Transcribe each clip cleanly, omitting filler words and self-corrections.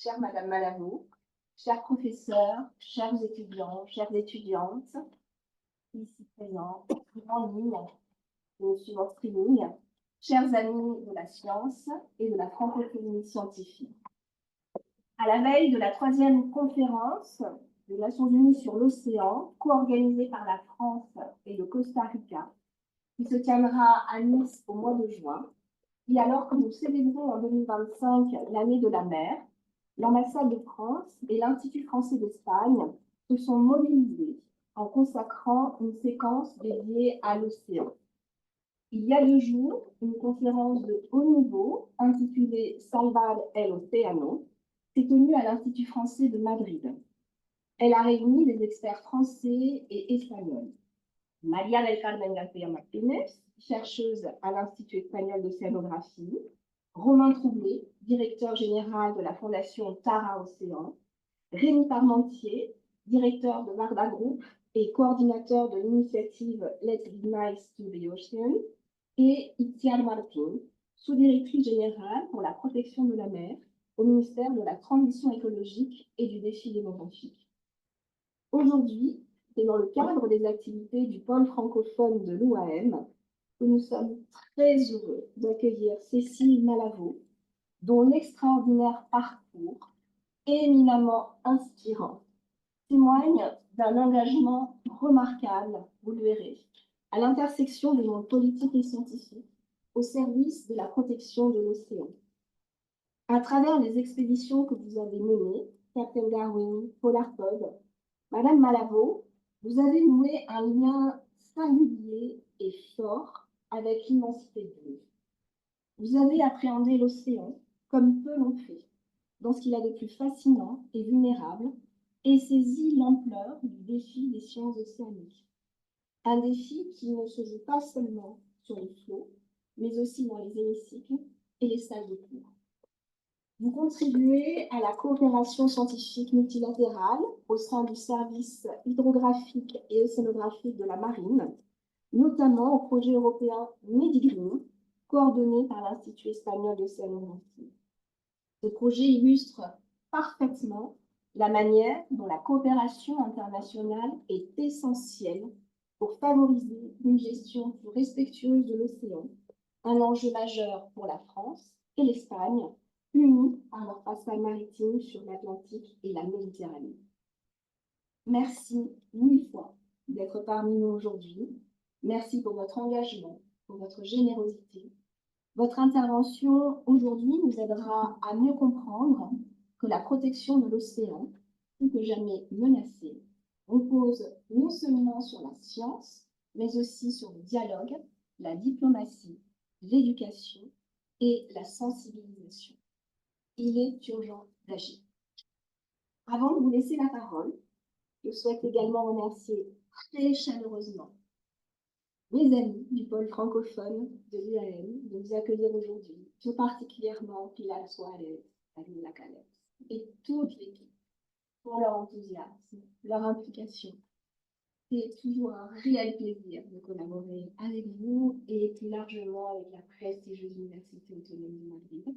chère Madame Malavo, chers professeurs, chers étudiants, chères étudiantes, ici présents, en ligne, et suivant streaming, chers amis de la science et de la francophonie scientifique. À la veille de la 3e conférence des Nations Unies sur l'océan, co-organisée par la France et le Costa Rica, qui se tiendra à Nice au mois de juin, et alors que nous célébrons en 2025 l'année de la mer, l'ambassade de France et l'Institut français d'Espagne se sont mobilisés en consacrant une séquence dédiée à l'océan. Il y a 2 jours, une conférence de haut niveau intitulée Salvar el Océano s'est tenue à l'Institut français de Madrid. Elle a réuni des experts français et espagnols. María del Carmen García Martínez, chercheuse à l'Institut espagnol d'océanographie, Romain Troublé, directeur général de la Fondation Tara Océan, Rémi Parmentier, directeur de Varda Group et coordinateur de l'initiative Let's Be Nice to the Ocean, et Itziar Martín, sous-directrice générale pour la protection de la mer au ministère de la Transition écologique et du défi démographique. Aujourd'hui, c'est dans le cadre des activités du pôle francophone de l'UAM que nous sommes très heureux d'accueillir Cécile Malavo, dont l'extraordinaire parcours, éminemment inspirant, témoigne d'un engagement remarquable, vous le verrez, à l'intersection des mondes politiques et scientifiques, au service de la protection de l'océan. À travers les expéditions que vous avez menées, Captain Darwin, Polarpod, Madame Malavo, vous avez noué un lien singulier et fort avec l'immensité de Dieu. Vous avez appréhendé l'océan comme peu l'ont fait, dans ce qu'il a de plus fascinant et vulnérable, et saisi l'ampleur du défi des sciences océaniques. Un défi qui ne se joue pas seulement sur les flots, mais aussi dans les hémicycles et les salles de cours. Vous contribuez à la coopération scientifique multilatérale au sein du service hydrographique et océanographique de la Marine, notamment au projet européen MEDIGREEN, coordonné par l'Institut espagnol d'océanographie. Ce projet illustre parfaitement la manière dont la coopération internationale est essentielle pour favoriser une gestion plus respectueuse de l'océan, un enjeu majeur pour la France et l'Espagne, unis par leur passage maritime sur l'Atlantique et la Méditerranée. Merci 1000 fois d'être parmi nous aujourd'hui. Merci pour votre engagement, pour votre générosité. Votre intervention aujourd'hui nous aidera à mieux comprendre que la protection de l'océan, plus que jamais menacée, repose non seulement sur la science, mais aussi sur le dialogue, la diplomatie, l'éducation et la sensibilisation. Il est urgent d'agir. Avant de vous laisser la parole, je souhaite également remercier très chaleureusement mes amis du pôle francophone de l'UAM de nous accueillir aujourd'hui, tout particulièrement Pilar Suarez, Camila Calais et toute l'équipe pour leur enthousiasme, leur implication. C'est toujours un réel plaisir de collaborer avec vous et plus largement avec la prestigieuse Université autonome de Madrid,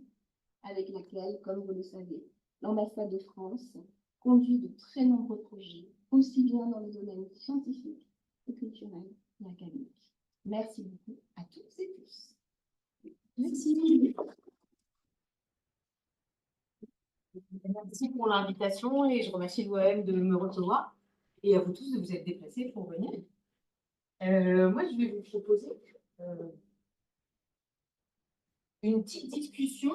avec laquelle, comme vous le savez, l'ambassade de France conduit de très nombreux projets, aussi bien dans les domaines scientifiques que culturels et académiques. Merci beaucoup à toutes et tous. Merci. Merci pour l'invitation et je remercie l'OAM de me recevoir et à vous tous de vous être déplacés pour venir. Moi, je vais vous proposer une petite discussion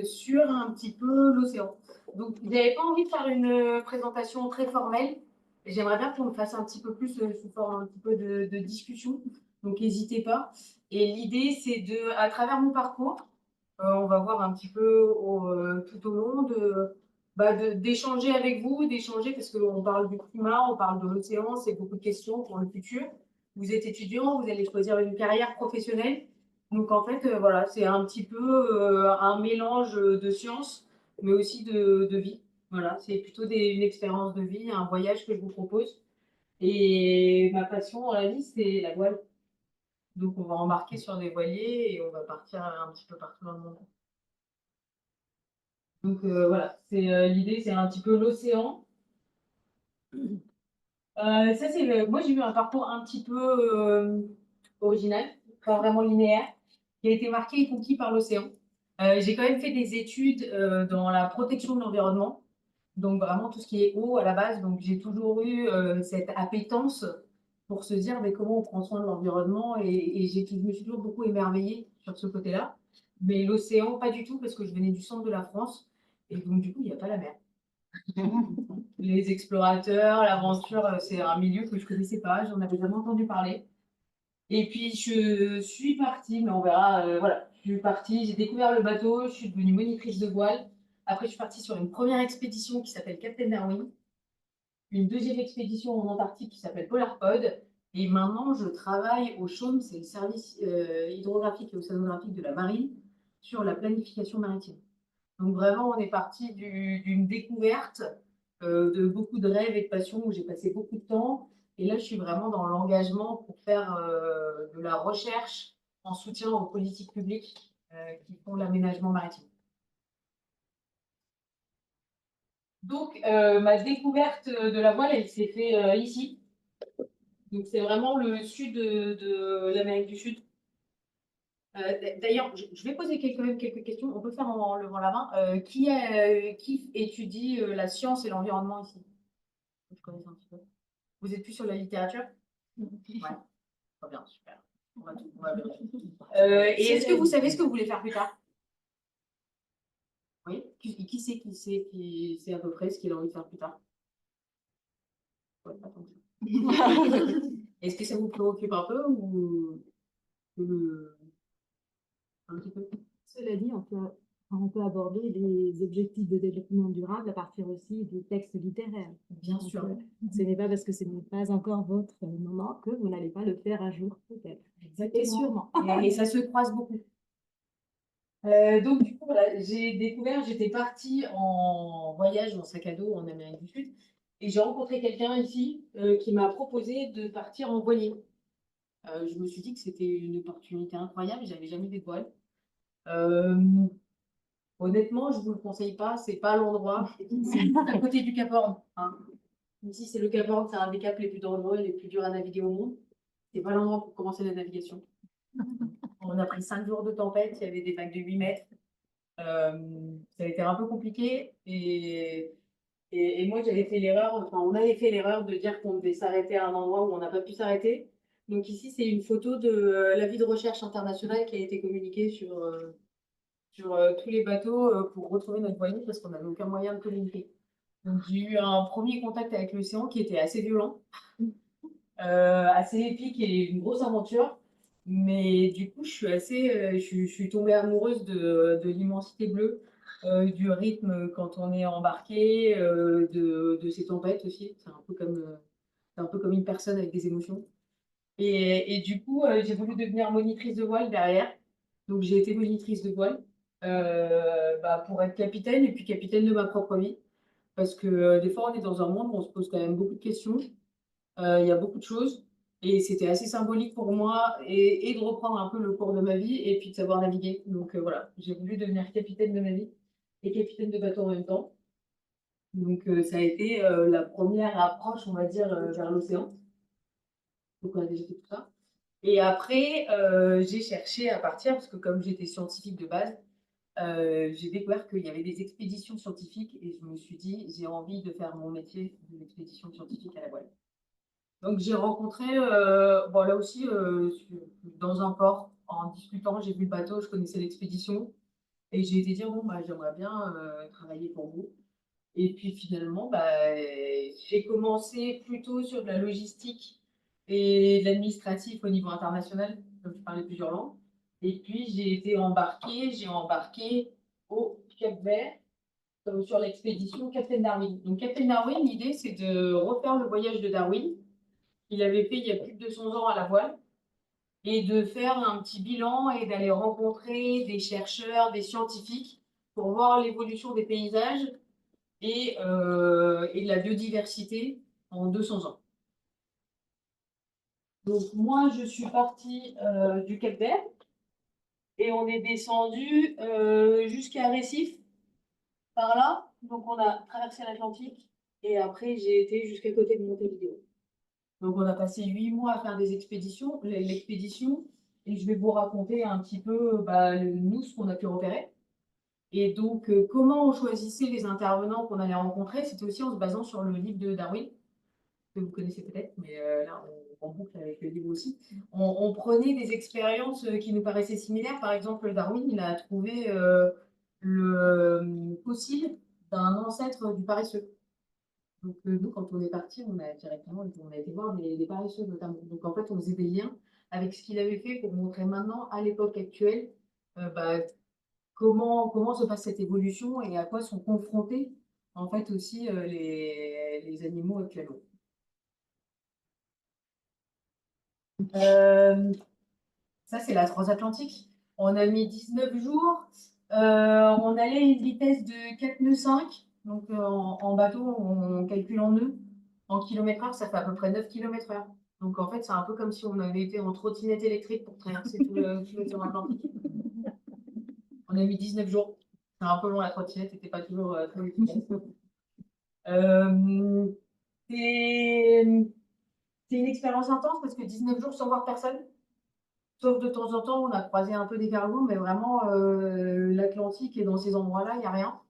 sur un petit peu l'océan. Donc, vous n'avez pas envie de faire une présentation très formelle. J'aimerais bien qu'on le fasse un petit peu plus sous forme un petit peu de discussion. Donc, n'hésitez pas. Et l'idée, c'est à travers mon parcours, on va voir un petit peu tout au long d'échanger avec vous, d'échanger parce qu'on parle du climat, on parle de l'océan, c'est beaucoup de questions pour le futur. Vous êtes étudiant, vous allez choisir une carrière professionnelle. Donc en fait, voilà, c'est un petit peu un mélange de sciences, mais aussi de vie. Voilà, c'est plutôt une expérience de vie, un voyage que je vous propose. Et ma passion dans la vie, c'est la voile. Donc on va embarquer sur des voiliers et on va partir un petit peu partout dans le monde. Donc voilà, c'est l'idée, c'est un petit peu l'océan. Ça, moi, j'ai eu un parcours un petit peu original, pas vraiment linéaire, qui a été marqué et conquis par l'océan. J'ai quand même fait des études dans la protection de l'environnement, donc vraiment tout ce qui est eau à la base. Donc j'ai toujours eu cette appétence pour se dire mais comment on prend soin de l'environnement et je me suis toujours beaucoup émerveillée sur ce côté-là. Mais l'océan, pas du tout, parce que je venais du centre de la France et donc du coup, il n'y a pas la mer. Les explorateurs, l'aventure, c'est un milieu que je ne connaissais pas, j'en avais jamais entendu parler. Et puis je suis partie, mais on verra, voilà, je suis partie, j'ai découvert le bateau, je suis devenue monitrice de voile. Après, je suis partie sur une première expédition qui s'appelle Captain Darwin, une deuxième expédition en Antarctique qui s'appelle Polarpod. Et maintenant, je travaille au CHOM, c'est le service hydrographique et océanographique de la marine, sur la planification maritime. Donc vraiment, on est parti d'une découverte, de beaucoup de rêves et de passions où j'ai passé beaucoup de temps. Et là, je suis vraiment dans l'engagement pour faire de la recherche en soutien aux politiques publiques qui font l'aménagement maritime. Donc, ma découverte de la voile, elle s'est faite ici. Donc, c'est vraiment le sud de l'Amérique du Sud. D'ailleurs, je vais poser quand même quelques questions. On peut faire en levant la main. Qui étudie la science et l'environnement ici? Je connais un petit peu. Vous êtes plus sur la littérature? Ouais, très bien, super. On va vérifier. Et est-ce que vous savez ce que vous voulez faire plus tard? Oui. Qui sait à peu près ce qu'il a envie de faire plus tard? Ouais, pas tant que ça. Est-ce que ça vous préoccupe un peu ou un petit peu? Cela dit, on peut aborder les objectifs de développement durable à partir aussi des textes littéraires. Bien sûr. Ce n'est pas parce que ce n'est pas encore votre moment que vous n'allez pas le faire un jour, peut-être. Exactement. Et sûrement. Et ça se croise beaucoup. Donc, du coup, voilà, j'ai découvert, j'étais partie en voyage en sac à dos en Amérique du Sud et j'ai rencontré quelqu'un ici qui m'a proposé de partir en voilier. Je me suis dit que c'était une opportunité incroyable, j'avais jamais fait de voile. Euh, Honnêtement, je ne vous le conseille pas, c'est pas l'endroit, c'est à côté du Cap Horn, hein. Ici, c'est le Cap Horn, c'est un des caps les plus dangereux et les plus durs à naviguer au monde. C'est pas l'endroit pour commencer la navigation. On a pris 5 jours de tempête, il y avait des vagues de 8 mètres. Ça a été un peu compliqué et moi j'avais fait l'erreur, enfin on avait fait l'erreur de dire qu'on devait s'arrêter à un endroit où on n'a pas pu s'arrêter. Donc ici c'est une photo de l'avis de recherche international qui a été communiqué sur tous les bateaux pour retrouver notre voilier parce qu'on n'avait aucun moyen de communiquer. Donc j'ai eu un premier contact avec l'océan qui était assez violent, assez épique et une grosse aventure. Mais du coup, je suis tombée amoureuse de l'immensité bleue, du rythme quand on est embarqué, de ces tempêtes aussi. C'est un peu comme une personne avec des émotions. Et du coup, j'ai voulu devenir monitrice de voile derrière. Donc, j'ai été monitrice de voile pour être capitaine et puis capitaine de ma propre vie. Parce que des fois, on est dans un monde où on se pose quand même beaucoup de questions. Il y a beaucoup de choses. Et c'était assez symbolique pour moi et de reprendre un peu le cours de ma vie et puis de savoir naviguer. Donc voilà, j'ai voulu devenir capitaine de ma vie et capitaine de bateau en même temps. Donc ça a été la première approche, on va dire, vers l'océan. Donc on a déjà fait tout ça. Et après, j'ai cherché à partir, parce que comme j'étais scientifique de base, j'ai découvert qu'il y avait des expéditions scientifiques et je me suis dit, j'ai envie de faire mon métier de l'expédition scientifique à la voile. Donc j'ai rencontré, bon, là aussi, dans un port, en discutant, j'ai vu le bateau, je connaissais l'expédition, et j'ai été dire, bon, bah, j'aimerais bien travailler pour vous. Et puis finalement, bah, j'ai commencé plutôt sur de la logistique et de l'administratif au niveau international, comme je parlais plusieurs langues. Et puis j'ai embarqué au Cap-Vert sur l'expédition Captain Darwin. Donc Captain Darwin, l'idée c'est de refaire le voyage de Darwin qu'il avait fait il y a plus de 200 ans à la voile, et de faire un petit bilan et d'aller rencontrer des chercheurs, des scientifiques pour voir l'évolution des paysages et de la biodiversité en 200 ans. Donc moi, je suis partie du Cap Vert et on est descendu jusqu'à Recife. par là. Donc, on a traversé l'Atlantique et après, j'ai été jusqu'à côté de Montevideo. Donc, on a passé 8 mois à faire des expéditions, l'expédition, et je vais vous raconter un petit peu nous, ce qu'on a pu repérer. Et donc, comment on choisissait les intervenants qu'on allait rencontrer, c'était aussi en se basant sur le livre de Darwin, que vous connaissez peut-être, mais là, on boucle avec le livre aussi. On prenait des expériences qui nous paraissaient similaires. Par exemple, Darwin, il a trouvé le fossile d'un ancêtre du paresseux. Donc, nous, quand on est parti, on a directement on a été voir des paresseux notamment. Donc, en fait, on faisait des liens avec ce qu'il avait fait pour montrer maintenant, à l'époque actuelle, comment se passe cette évolution et à quoi sont confrontés en fait aussi les animaux actuellement. Ça, c'est la transatlantique. On a mis 19 jours. On allait à une vitesse de 4 nœuds 5. Donc, en bateau, on calcule en nœuds. En kilomètres heure, ça fait à peu près 9 km/h. Donc, en fait, c'est un peu comme si on avait été en trottinette électrique pour traverser tout l'océan Atlantique. On a mis 19 jours. C'est un peu long, la trottinette n'était pas toujours très efficace. Euh, c'est une expérience intense parce que 19 jours sans voir personne. Sauf de temps en temps, on a croisé un peu des cargos, mais vraiment, l'Atlantique et dans ces endroits-là, il n'y a rien.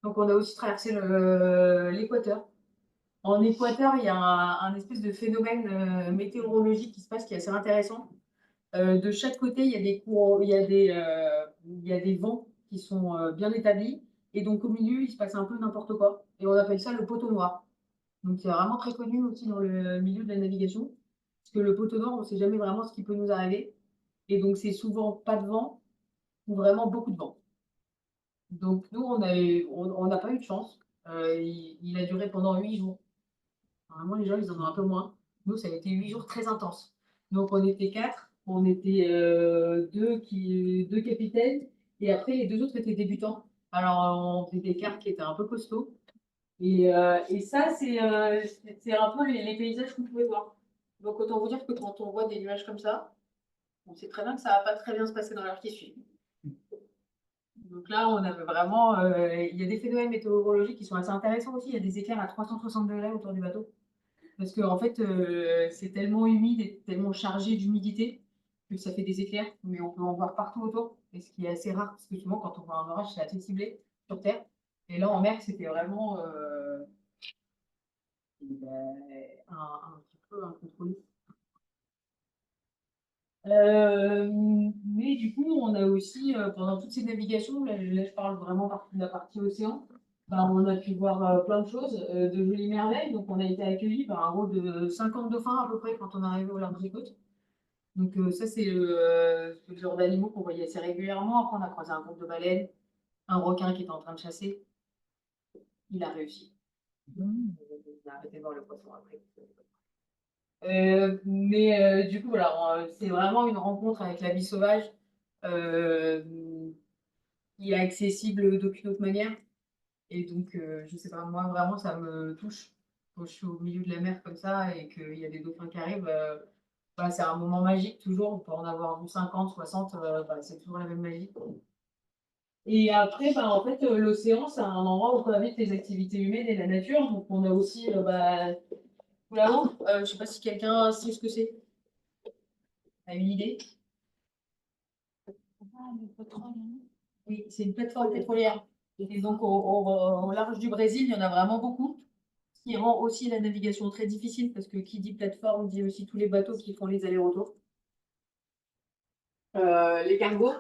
Donc, on a aussi traversé l'équateur. En Équateur, il y a un espèce de phénomène météorologique qui se passe qui est assez intéressant. De chaque côté, il y a des courants, il y a des vents qui sont bien établis. Et donc, au milieu, il se passe un peu n'importe quoi. Et on appelle ça le poteau noir. Donc, c'est vraiment très connu aussi dans le milieu de la navigation. Parce que le poteau noir, on ne sait jamais vraiment ce qui peut nous arriver. Et donc, c'est souvent pas de vent ou vraiment beaucoup de vent. Donc, nous, on n'a pas eu de chance. Il a duré pendant 8 jours. Normalement, les gens, ils en ont un peu moins. Nous, ça a été 8 jours très intenses. Donc, on était 4. On était deux capitaines. Et après, les 2 autres étaient débutants. Alors, on faisait des cartes qui étaient un peu costauds. Et ça, c'est un peu les paysages qu'on pouvait voir. Donc, autant vous dire que quand on voit des nuages comme ça, on sait très bien que ça va pas très bien se passer dans l'heure qui suit. Donc là, on avait vraiment. Il y a des phénomènes météorologiques qui sont assez intéressants aussi. Il y a des éclairs à 360 degrés autour du bateau. Parce qu'en fait, c'est tellement humide et tellement chargé d'humidité que ça fait des éclairs. Mais on peut en voir partout autour. Et ce qui est assez rare, parce que souvent, quand on voit un orage, c'est assez ciblé sur Terre. Et là, en mer, c'était vraiment un petit peu incontrôlé. Mais du coup, on a aussi, pendant toutes ces navigations, là, je parle vraiment de la partie océan, on a pu voir plein de choses, de jolies merveilles. Donc, on a été accueillis par un groupe de 50 dauphins à peu près quand on est arrivé au large des côtes. Donc, ça, c'est le genre d'animaux qu'on voyait assez régulièrement. Après, on a croisé un groupe de baleines, un requin qui était en train de chasser. Il a réussi. Il a arrêté de voir le poisson après. Mais du coup, voilà, c'est vraiment une rencontre avec la vie sauvage euh, qui est accessible d'aucune autre manière. Et donc, je sais pas, moi, vraiment, ça me touche quand je suis au milieu de la mer comme ça et qu'il y a des dauphins qui arrivent. C'est un moment magique, toujours. On peut en avoir vu 50, 60, c'est toujours la même magie. Et après, en fait, l'océan, c'est un endroit où on invite les activités humaines et la nature. Donc, on a aussi, tout là-haut, je sais pas si quelqu'un sait ce que c'est. A une idée? Oui, c'est une plateforme pétrolière. Et donc, au large du Brésil, il y en a vraiment beaucoup, ce qui rend aussi la navigation très difficile parce que qui dit plateforme dit aussi tous les bateaux qui font les allers-retours. Les cargos,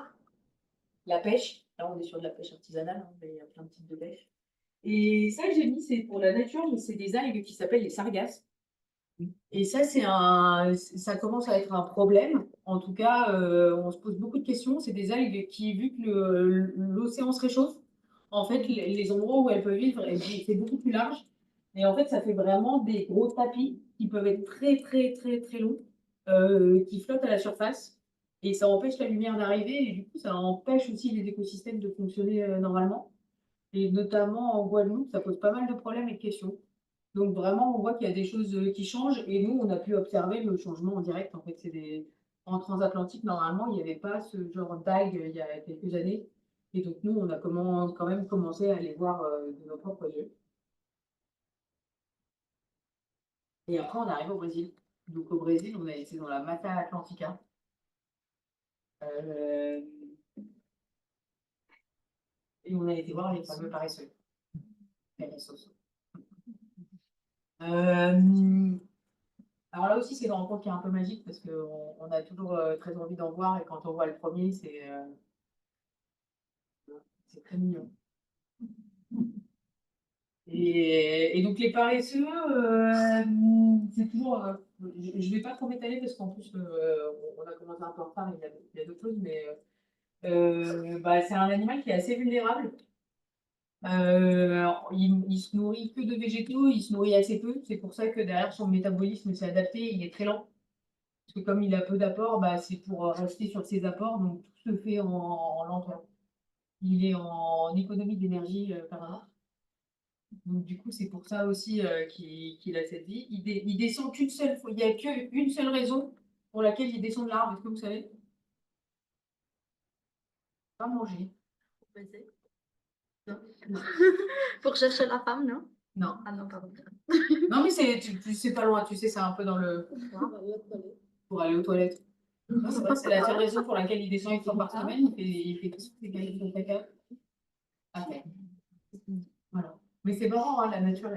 la pêche. Là, on est sur de la pêche artisanale, hein, mais il y a plein de types de pêche. Et ça, j'ai mis, c'est pour la nature, mais c'est des algues qui s'appellent les sargasses. Et ça, ça commence à être un problème. En tout cas, on se pose beaucoup de questions. C'est des algues qui, vu que l'océan se réchauffe, en fait, les endroits où elles peuvent vivre, c'est beaucoup plus large. Et en fait, ça fait vraiment des gros tapis qui peuvent être très, très, très, très longs, qui flottent à la surface. Et ça empêche la lumière d'arriver. Et du coup, ça empêche aussi les écosystèmes de fonctionner normalement. Et notamment en Guadeloupe, ça pose pas mal de problèmes et de questions. Donc vraiment, on voit qu'il y a des choses qui changent et nous, on a pu observer le changement en direct. En fait, en transatlantique, normalement, il n'y avait pas ce genre d'algues il y a quelques années. Et donc, nous, on a quand même commencé à les voir de nos propres yeux. Et après, on arrive au Brésil. Donc, au Brésil, on a été dans la Mata Atlantica. Euh, et on a été voir les fameux paresseux. Perezosos. Alors là aussi, c'est une rencontre qui est un peu magique parce qu'on a toujours très envie d'en voir et quand on voit le premier, c'est très mignon. Et donc les paresseux, c'est toujours. Je ne vais pas trop m'étaler parce qu'en plus, on a commencé un peu en retard, il y a d'autres choses, mais bah, c'est un animal qui est assez vulnérable. Il se nourrit que de végétaux, il se nourrit assez peu. C'est pour ça que derrière son métabolisme s'est adapté, il est très lent. Parce que comme il a peu d'apports, bah, c'est pour rester sur ses apports, donc tout se fait en lenteur. Il est en économie d'énergie permanente. Donc du coup, c'est pour ça aussi qu'il a cette vie. Il descend qu'une seule fois. Il n'y a qu'une seule raison pour laquelle il descend de l'arbre. Est-ce que vous savez? Pas manger. Baiser. Non. Pour chercher la femme, non? Non. Ah non, pardon. Non, mais c'est pas loin, tu sais, c'est un peu dans le. Pour aller aux toilettes. Non, c'est vrai que c'est la seule raison pour laquelle il descend une fois par semaine. Il fait tout ses galets de caca. Ok. Voilà. Mais c'est marrant, hein, la nature.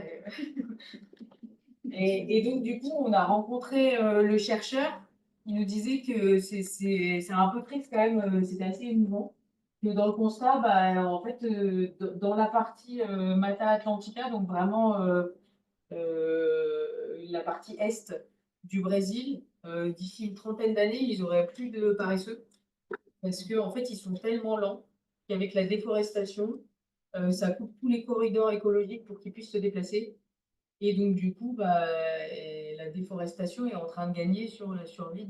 Et donc, du coup, on a rencontré le chercheur. Il nous disait que c'est un peu triste quand même, c'était assez émouvant. Que dans le constat, bah, en fait, dans la partie Mata Atlantica, donc vraiment la partie est du Brésil, d'ici une trentaine d'années, ils auraient plus de paresseux. Parce qu'en fait, ils sont tellement lents qu'avec la déforestation, ça coupe tous les corridors écologiques pour qu'ils puissent se déplacer. Et donc, du coup, bah, la déforestation est en train de gagner sur la survie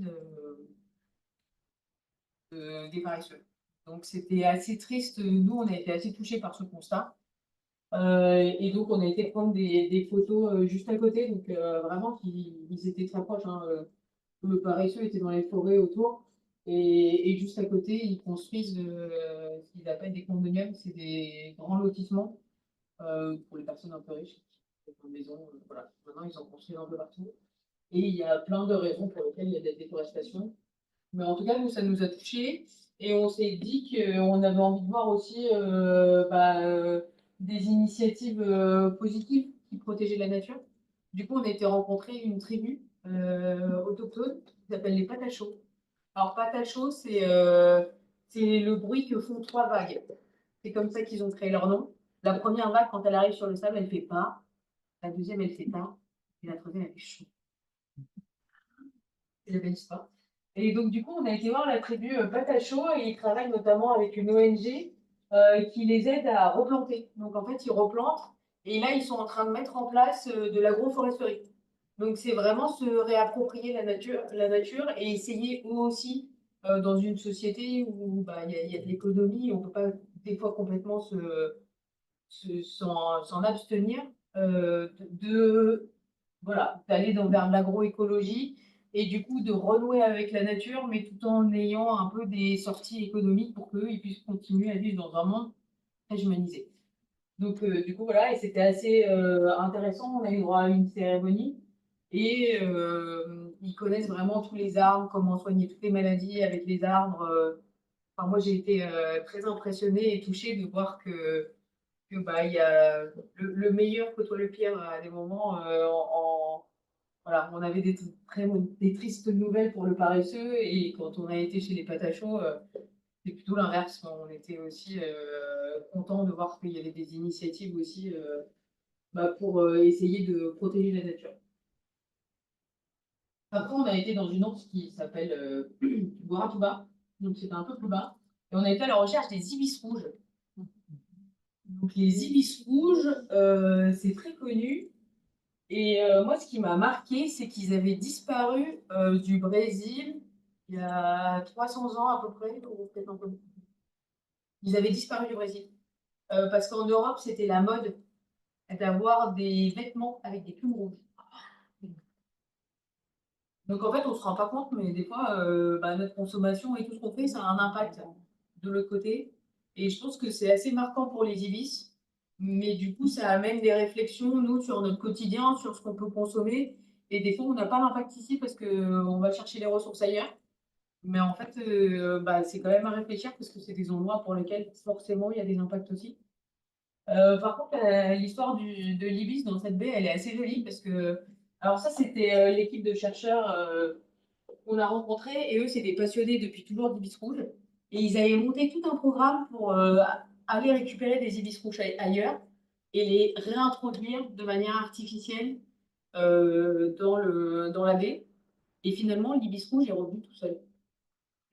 des paresseux. Donc, c'était assez triste. Nous, on a été assez touchés par ce constat. Et donc, on a été prendre des photos juste à côté. Donc, vraiment, ils étaient très proches, hein. Le paresseux était dans les forêts autour. Et juste à côté, ils construisent ce qu'ils appellent des condominiums. C'est des grands lotissements pour les personnes un peu riches. Une maison, voilà. Maintenant, ils en construisent un peu partout. Et il y a plein de raisons pour lesquelles il y a de la déforestation. Mais en tout cas, nous, ça nous a touchés. Et on s'est dit qu'on avait envie de voir aussi des initiatives positives qui protégeaient la nature. Du coup, on a été rencontrer une tribu autochtone qui s'appelle les Patachos. Alors, Patachos, c'est le bruit que font trois vagues. C'est comme ça qu'ils ont créé leur nom. La première vague, quand elle arrive sur le sable, elle fait pas. La deuxième, elle fait pas. Et la troisième, elle fait chaud. C'est la belle histoire. Et donc, du coup, on a été voir la tribu Patacho et ils travaillent notamment avec une ONG qui les aide à replanter. Donc, en fait, ils replantent et là, ils sont en train de mettre en place de l'agroforesterie. Donc, c'est vraiment se réapproprier la nature et essayer eux aussi, dans une société où bah, il y a de l'économie, on ne peut pas des fois complètement s'en abstenir, voilà, d'aller vers de l'agroécologie et du coup de renouer avec la nature, mais tout en ayant un peu des sorties économiques pour qu'eux ils puissent continuer à vivre dans un monde très humanisé. Donc du coup voilà, et c'était assez intéressant, on a eu droit à une cérémonie et ils connaissent vraiment tous les arbres, comment soigner toutes les maladies avec les arbres. Enfin, moi j'ai été très impressionnée et touchée de voir que bah, il y a le meilleur côtoie le pire à des moments voilà, on avait des tristes nouvelles pour le paresseux et quand on a été chez les Patachos, c'est plutôt l'inverse. On était aussi content de voir qu'il y avait des initiatives aussi pour essayer de protéger la nature. Après, on a été dans une autre qui s'appelle Guaratuba, donc c'était un peu plus bas, et on a été à la recherche des ibis rouges. Donc les ibis rouges, c'est très connu. Et moi, ce qui m'a marqué, c'est qu'ils avaient disparu du Brésil il y a 300 ans à peu près, ou peut-être un peu plus. Ils avaient disparu du Brésil. Parce qu'en Europe, c'était la mode d'avoir des vêtements avec des plumes rouges. Donc en fait, on ne se rend pas compte, mais des fois, notre consommation et tout ce qu'on fait, ça a un impact de l'autre côté. Et je pense que c'est assez marquant pour les ibis. Mais du coup, ça amène des réflexions, nous, sur notre quotidien, sur ce qu'on peut consommer. Et des fois, on n'a pas l'impact ici parce qu'on va chercher les ressources ailleurs. Mais en fait, bah, c'est quand même à réfléchir parce que c'est des endroits pour lesquels forcément il y a des impacts aussi. Par contre, l'histoire de l'ibis dans cette baie, elle est assez jolie parce que, alors ça, c'était l'équipe de chercheurs qu'on a rencontrés et eux, c'est des passionnés depuis toujours d'ibis rouges. Et ils avaient monté tout un programme pour aller récupérer des ibis rouges ailleurs et les réintroduire de manière artificielle dans la baie. Et finalement, l'ibis rouge est revenu tout seul.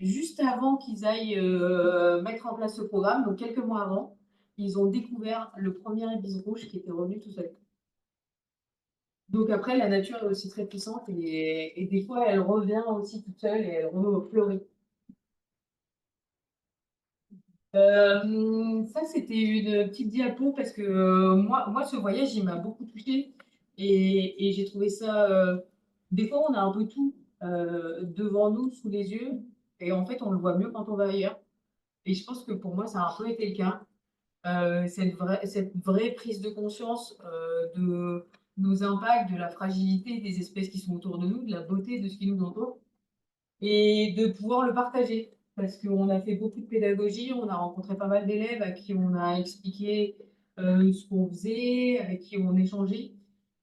Juste avant qu'ils aillent mettre en place ce programme, donc quelques mois avant, ils ont découvert le premier ibis rouge qui était revenu tout seul. Donc après, la nature est aussi très puissante et des fois, elle revient aussi toute seule et elle refleurit. Ça, c'était une petite diapo parce que moi, ce voyage, il m'a beaucoup touchée et j'ai trouvé ça. Des fois, on a un peu tout devant nous, sous les yeux, et en fait, on le voit mieux quand on va ailleurs. Et je pense que pour moi, ça a un peu été le cas. Cette vraie prise de conscience de nos impacts, de la fragilité des espèces qui sont autour de nous, de la beauté de ce qui nous entoure, et de pouvoir le partager. Parce qu'on a fait beaucoup de pédagogie, on a rencontré pas mal d'élèves à qui on a expliqué ce qu'on faisait, avec qui on échangeait.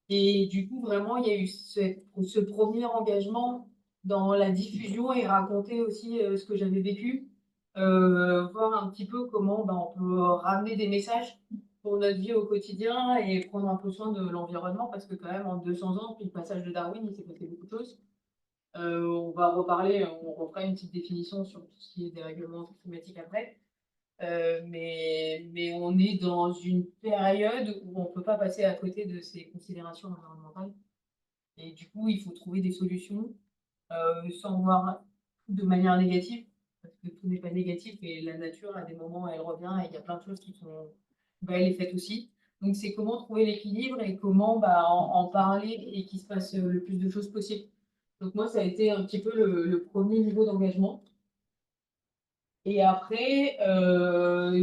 Et du coup, vraiment, il y a eu ce premier engagement dans la diffusion et raconter aussi ce que j'avais vécu, voir un petit peu comment ben, on peut ramener des messages pour notre vie au quotidien et prendre un peu soin de l'environnement, parce que quand même, en 200 ans, puis le passage de Darwin, il s'est passé beaucoup de choses. On va reparler, on refera une petite définition sur tout ce qui est dérèglement climatique après. Mais on est dans une période où on ne peut pas passer à côté de ces considérations environnementales. Et du coup, il faut trouver des solutions sans voir de manière négative, parce que tout n'est pas négatif et la nature, à des moments, elle revient et il y a plein de choses qui sont belles et faites aussi. Donc, c'est comment trouver l'équilibre et comment bah, en parler et qu'il se passe le plus de choses possible. Donc, moi, ça a été un petit peu le premier niveau d'engagement. Et après,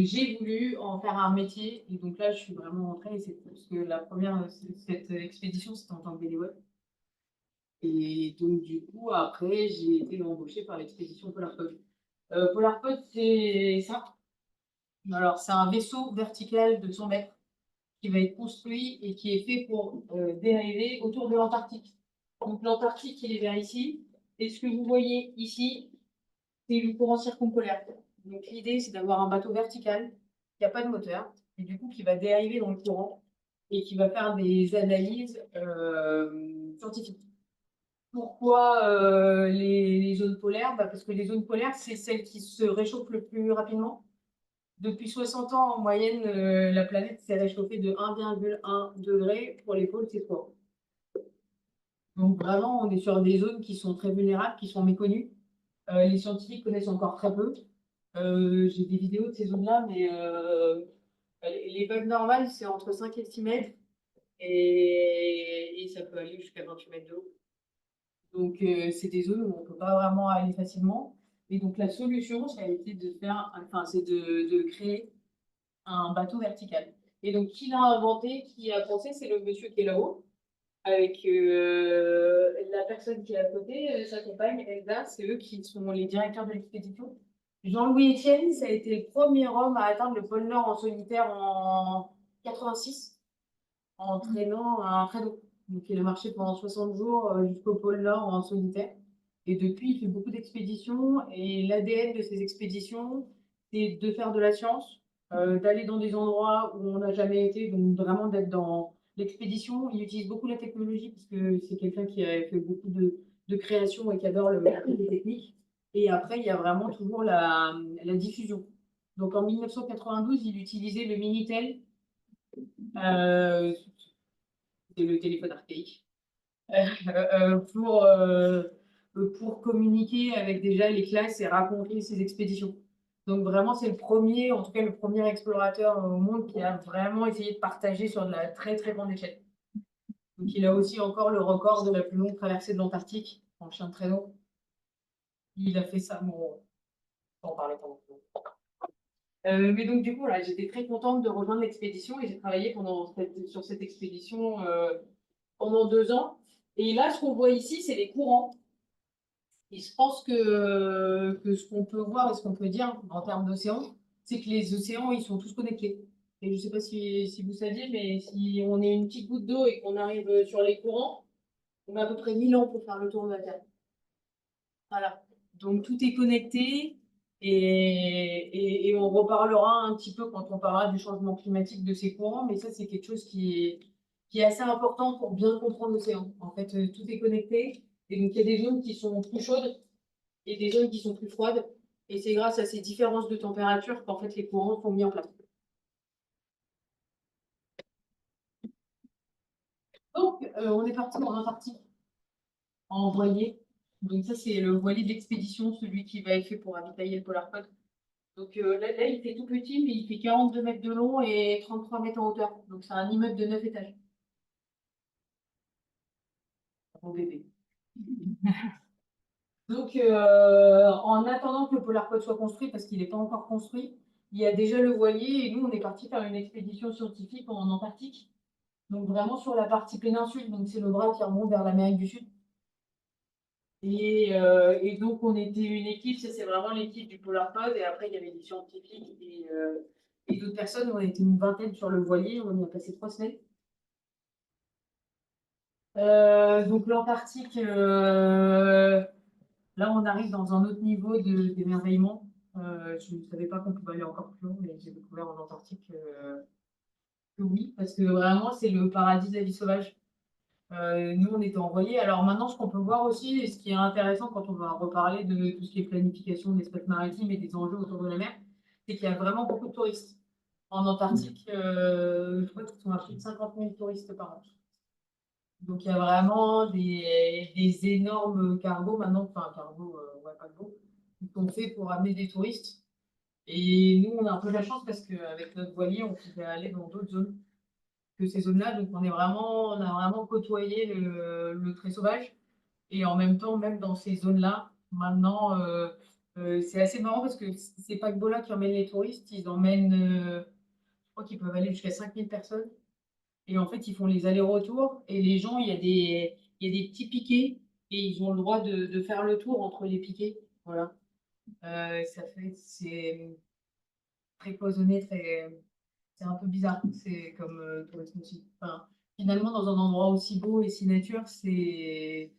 j'ai voulu en faire un métier. Et donc là, je suis vraiment entrée. C'est parce que la première, cette expédition, c'était en tant que bénévole. Et donc, du coup, après, j'ai été embauchée par l'expédition Polar Pod. Polar Pod, c'est ça. Alors, c'est un vaisseau vertical de 100 mètres qui va être construit et qui est fait pour dériver autour de l'Antarctique. Donc, l'Antarctique, il est vers ici. Et ce que vous voyez ici, c'est le courant circumpolaire. Donc l'idée, c'est d'avoir un bateau vertical qui n'a pas de moteur, et du coup qui va dériver dans le courant et qui va faire des analyses scientifiques. Pourquoi les zones polaires? Bah, parce que les zones polaires, c'est celles qui se réchauffent le plus rapidement. Depuis 60 ans, en moyenne, la planète s'est réchauffée de 1,1 degré. Pour les pôles, c'est 3. Donc vraiment, on est sur des zones qui sont très vulnérables, qui sont méconnues. Les scientifiques connaissent encore très peu. J'ai des vidéos de ces zones-là, mais les vagues normales, c'est entre 5 et 6 mètres et ça peut aller jusqu'à 28 mètres de haut. Donc, c'est des zones où on ne peut pas vraiment aller facilement. Et donc, la solution, ça a été de faire, enfin, c'est de créer un bateau vertical. Et donc, qui l'a inventé, qui a pensé, c'est le monsieur qui est là-haut, avec la personne qui est à côté, sa compagne, Elsa, c'est eux qui sont les directeurs de l'expédition. Jean-Louis Etienne, ça a été le premier homme à atteindre le pôle Nord en solitaire en 86, en traînant un traîneau. Donc, il a marché pendant 60 jours jusqu'au pôle Nord en solitaire. Et depuis, il fait beaucoup d'expéditions. Et l'ADN de ces expéditions, c'est de faire de la science, d'aller dans des endroits où on n'a jamais été, donc vraiment d'être dans l'expédition. Il utilise beaucoup la technologie parce que c'est quelqu'un qui a fait beaucoup de création et qui adore les techniques. Et après, il y a vraiment toujours la diffusion. Donc en 1992, il utilisait le Minitel, c'est le téléphone archaïque, pour communiquer avec déjà les classes et raconter ses expéditions. Donc vraiment, c'est le premier, en tout cas le premier explorateur au monde qui a vraiment essayé de partager sur de la très très grande échelle. Donc il a aussi encore le record de la plus longue traversée de l'Antarctique en chien de traîneau. Il a fait ça, bon, on va en parler pendant. Mais donc, du coup, voilà, j'étais très contente de rejoindre l'expédition et j'ai travaillé sur cette expédition pendant 2 ans. Et là, ce qu'on voit ici, c'est les courants. Et je pense que ce qu'on peut voir et ce qu'on peut dire en termes d'océans, c'est que les océans, ils sont tous connectés. Et je ne sais pas si vous saviez, mais si on est une petite goutte d'eau et qu'on arrive sur les courants, on a à peu près 1000 ans pour faire le tour de la Terre. Voilà. Donc tout est connecté et on reparlera un petit peu quand on parlera du changement climatique de ces courants, mais ça, c'est quelque chose qui est assez important pour bien comprendre l'océan. En fait, tout est connecté et donc il y a des zones qui sont plus chaudes et des zones qui sont plus froides. Et c'est grâce à ces différences de température qu'en fait les courants sont mis en place. Donc, on est parti en Antarctique, en voilier. Donc ça, c'est le voilier de l'expédition, celui qui va être fait pour ravitailler le Polar Pod. Donc là, il fait tout petit, mais il fait 42 mètres de long et 33 mètres en hauteur. Donc c'est un immeuble de 9 étages. Mon bébé. Donc, en attendant que le Polar Pod soit construit, parce qu'il n'est pas encore construit, il y a déjà le voilier et nous, on est parti faire une expédition scientifique en Antarctique. Donc vraiment sur la partie péninsule, donc c'est le bras qui remonte vers l'Amérique du Sud. Et donc on était une équipe, ça c'est vraiment l'équipe du Polar Pod, et après il y avait des scientifiques et d'autres personnes, on était une vingtaine sur le voilier, on y a passé 3 semaines. Donc l'Antarctique, là on arrive dans un autre niveau d'émerveillement. Je ne savais pas qu'on pouvait aller encore plus loin, mais j'ai découvert en Antarctique que oui, parce que vraiment c'est le paradis de la vie sauvage. Nous, on était envoyés. Alors maintenant, ce qu'on peut voir aussi, et ce qui est intéressant quand on va reparler de tout ce qui est planification de l'espace maritime et des enjeux autour de la mer, c'est qu'il y a vraiment beaucoup de touristes. En Antarctique, je crois qu'ils sont à plus de 50 000 touristes par an. Donc il y a vraiment des énormes cargos maintenant, enfin cargos, ouais, paquebots, qui sont faits pour amener des touristes. Et nous, on a un peu de la chance parce qu'avec notre voilier, on pouvait aller dans d'autres zones que ces zones-là. Donc, on a vraiment côtoyé le trait sauvage. Et en même temps, même dans ces zones-là, maintenant, c'est assez marrant parce que ces paquebots-là qui emmènent les touristes, ils emmènent, je crois qu'ils peuvent aller jusqu'à 5000 personnes. Et en fait, ils font les allers-retours. Et les gens, il y a des petits piquets et ils ont le droit de faire le tour entre les piquets. Voilà. C'est très cloisonné, c'est un peu bizarre, c'est comme tourisme aussi. Enfin, finalement, dans un endroit aussi beau et si nature, c'est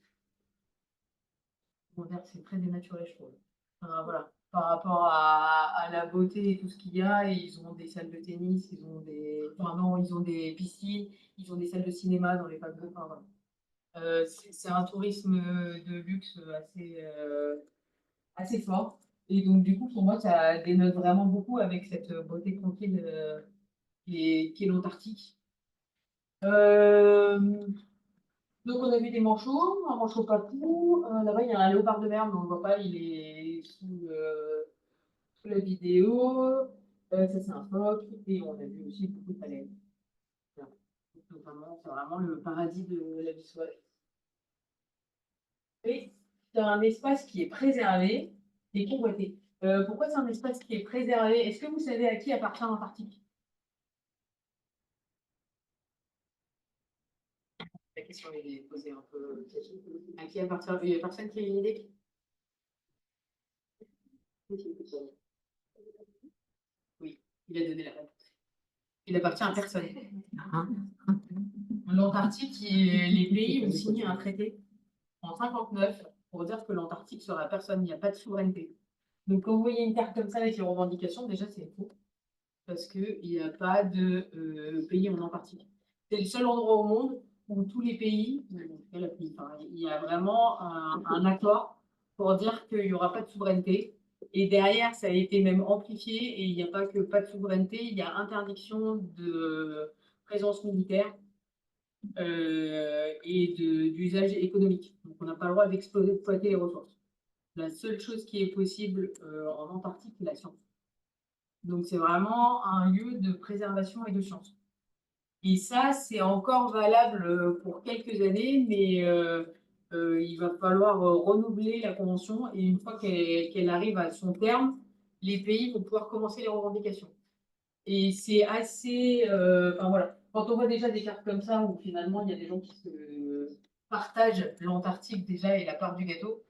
très dénaturé, je trouve. Enfin, voilà. Par rapport à la beauté et tout ce qu'il y a, et ils ont des salles de tennis, enfin, non, ils ont des piscines, ils ont des salles de cinéma dans les paquebots. Enfin, voilà. C'est un tourisme de luxe assez fort. Et donc, du coup, pour moi, ça dénote vraiment beaucoup avec cette beauté tranquille qui est l'Antarctique. Euh, donc on a vu des manchots, un manchot papou. Là-bas, il y a un léopard de mer, mais on ne le voit pas, il est sous la vidéo. Ça, c'est un phoque. Et on a vu aussi beaucoup de baleines. Voilà. Donc, c'est vraiment le paradis de la vie sauvage. Et c'est un espace qui est préservé et convoité. Pourquoi c'est un espace qui est préservé? Est-ce que vous savez à qui appartient l'Antarctique? La question est posée un peu. À qui appartient? Il n'y a personne qui a une idée? Oui, il a donné la réponse. Il appartient à personne. L'Antarctique, les pays ont signé un traité en 59 pour dire que l'Antarctique sera à personne, il n'y a pas de souveraineté. Donc quand vous voyez une carte comme ça avec les revendications, déjà c'est faux, parce qu'il n'y a pas de pays en Antarctique. C'est le seul endroit au monde où tous les pays, il y a vraiment un accord pour dire qu'il n'y aura pas de souveraineté. Et derrière, ça a été même amplifié, et il n'y a pas que pas de souveraineté, il y a interdiction de présence militaire et d'usage économique. Donc on n'a pas le droit d'exploiter les ressources. La seule chose qui est possible en Antarctique, c'est la science. Donc c'est vraiment un lieu de préservation et de science. Et ça, c'est encore valable pour quelques années, mais il va falloir renouveler la convention. Et une fois qu'elle arrive à son terme, les pays vont pouvoir commencer les revendications. Et c'est assez, enfin voilà, quand on voit déjà des cartes comme ça, où finalement il y a des gens qui se partagent l'Antarctique déjà et la part du gâteau,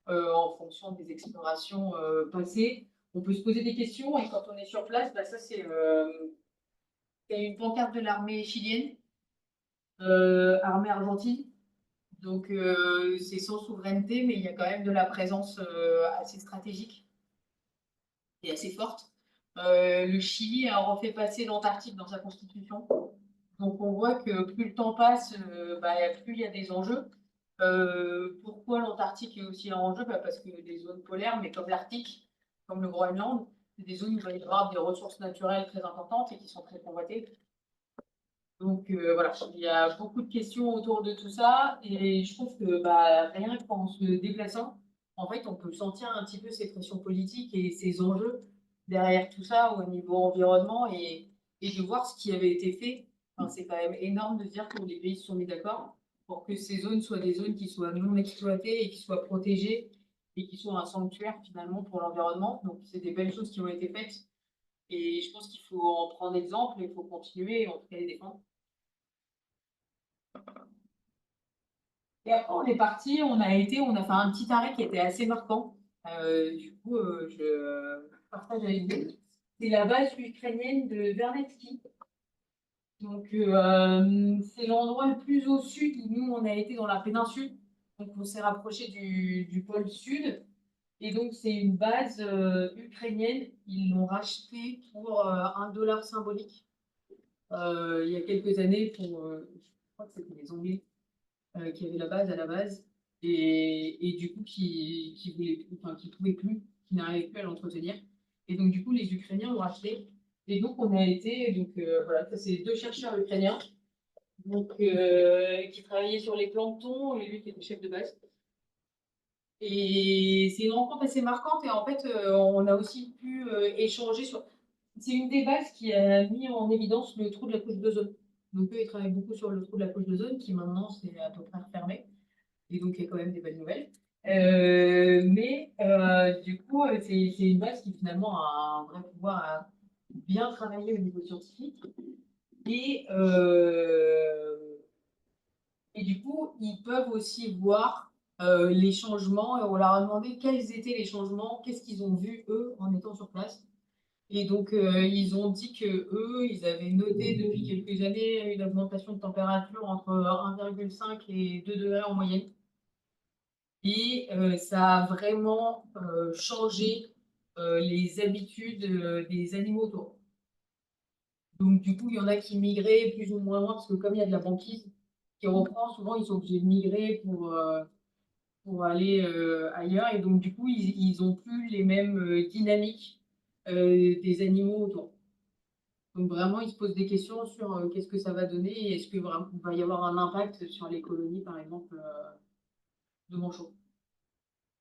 en fonction des explorations passées, on peut se poser des questions, et quand on est sur place, bah, ça c'est une pancarte de l'armée chilienne, armée argentine. Donc, c'est sans souveraineté, mais il y a quand même de la présence assez stratégique et assez forte. Le Chili a refait passer l'Antarctique dans sa constitution. Donc, on voit que plus le temps passe, bah, plus il y a des enjeux. Pourquoi l'Antarctique est aussi un enjeu? Bah, parce que des zones polaires, mais comme l'Arctique, comme le Groenland, c'est des zones où il va y avoir des ressources naturelles très importantes et qui sont très convoitées. Donc voilà, il y a beaucoup de questions autour de tout ça, et je trouve que bah, rien qu'en se déplaçant, en fait, on peut sentir un petit peu ces pressions politiques et ces enjeux derrière tout ça au niveau environnement, et de voir ce qui avait été fait. Enfin, c'est quand même énorme de se dire que les pays se sont mis d'accord pour que ces zones soient des zones qui soient non exploitées et qui soient protégées et qui soient un sanctuaire finalement pour l'environnement. Donc c'est des belles choses qui ont été faites, et je pense qu'il faut en prendre exemple et il faut continuer et en tout cas les défendre. Et après, on est parti, on a fait un petit arrêt qui était assez marquant. Du coup, je partage avec vous. C'est la base ukrainienne de Vernetsky. Donc, c'est l'endroit le plus au sud où nous, on a été dans la péninsule. Donc, on s'est rapproché du pôle sud. Et donc, c'est une base ukrainienne. Ils l'ont rachetée pour $1 symbolique il y a quelques années pour, je crois que c'était les Anglais qui avait la base à la base, et du coup qui voulait, enfin, qui pouvait plus, qui n'arrivait plus à l'entretenir. Et donc du coup les Ukrainiens l'ont acheté. Et donc on a été, donc voilà, ça c'est deux chercheurs ukrainiens, donc qui travaillaient sur les planctons, et lui qui était chef de base. Et c'est une rencontre assez marquante, et en fait on a aussi pu échanger sur. C'est une des bases qui a mis en évidence le trou de la couche d'ozone. Donc eux, ils travaillent beaucoup sur le trou de la couche d'ozone, qui maintenant c'est à peu près refermé. Et donc, il y a quand même des bonnes nouvelles. Mais du coup, c'est une base qui finalement a un vrai pouvoir à bien travailler au niveau scientifique. Et, et du coup, ils peuvent aussi voir les changements, et on leur a demandé quels étaient les changements, qu'est-ce qu'ils ont vu eux en étant sur place. Et donc, ils ont dit que eux, ils avaient noté depuis quelques années une augmentation de température entre 1,5 et 2 degrés en moyenne. Et ça a vraiment changé les habitudes des animaux autour. Donc, du coup, il y en a qui migraient plus ou moins loin, parce que comme il y a de la banquise qui reprend, souvent ils sont obligés de migrer pour aller ailleurs. Et donc, du coup, ils ont plus les mêmes dynamiques des animaux autour. Donc, vraiment, ils se posent des questions sur qu'est-ce que ça va donner, et est-ce que vraiment, il va y avoir un impact sur les colonies, par exemple, de manchots.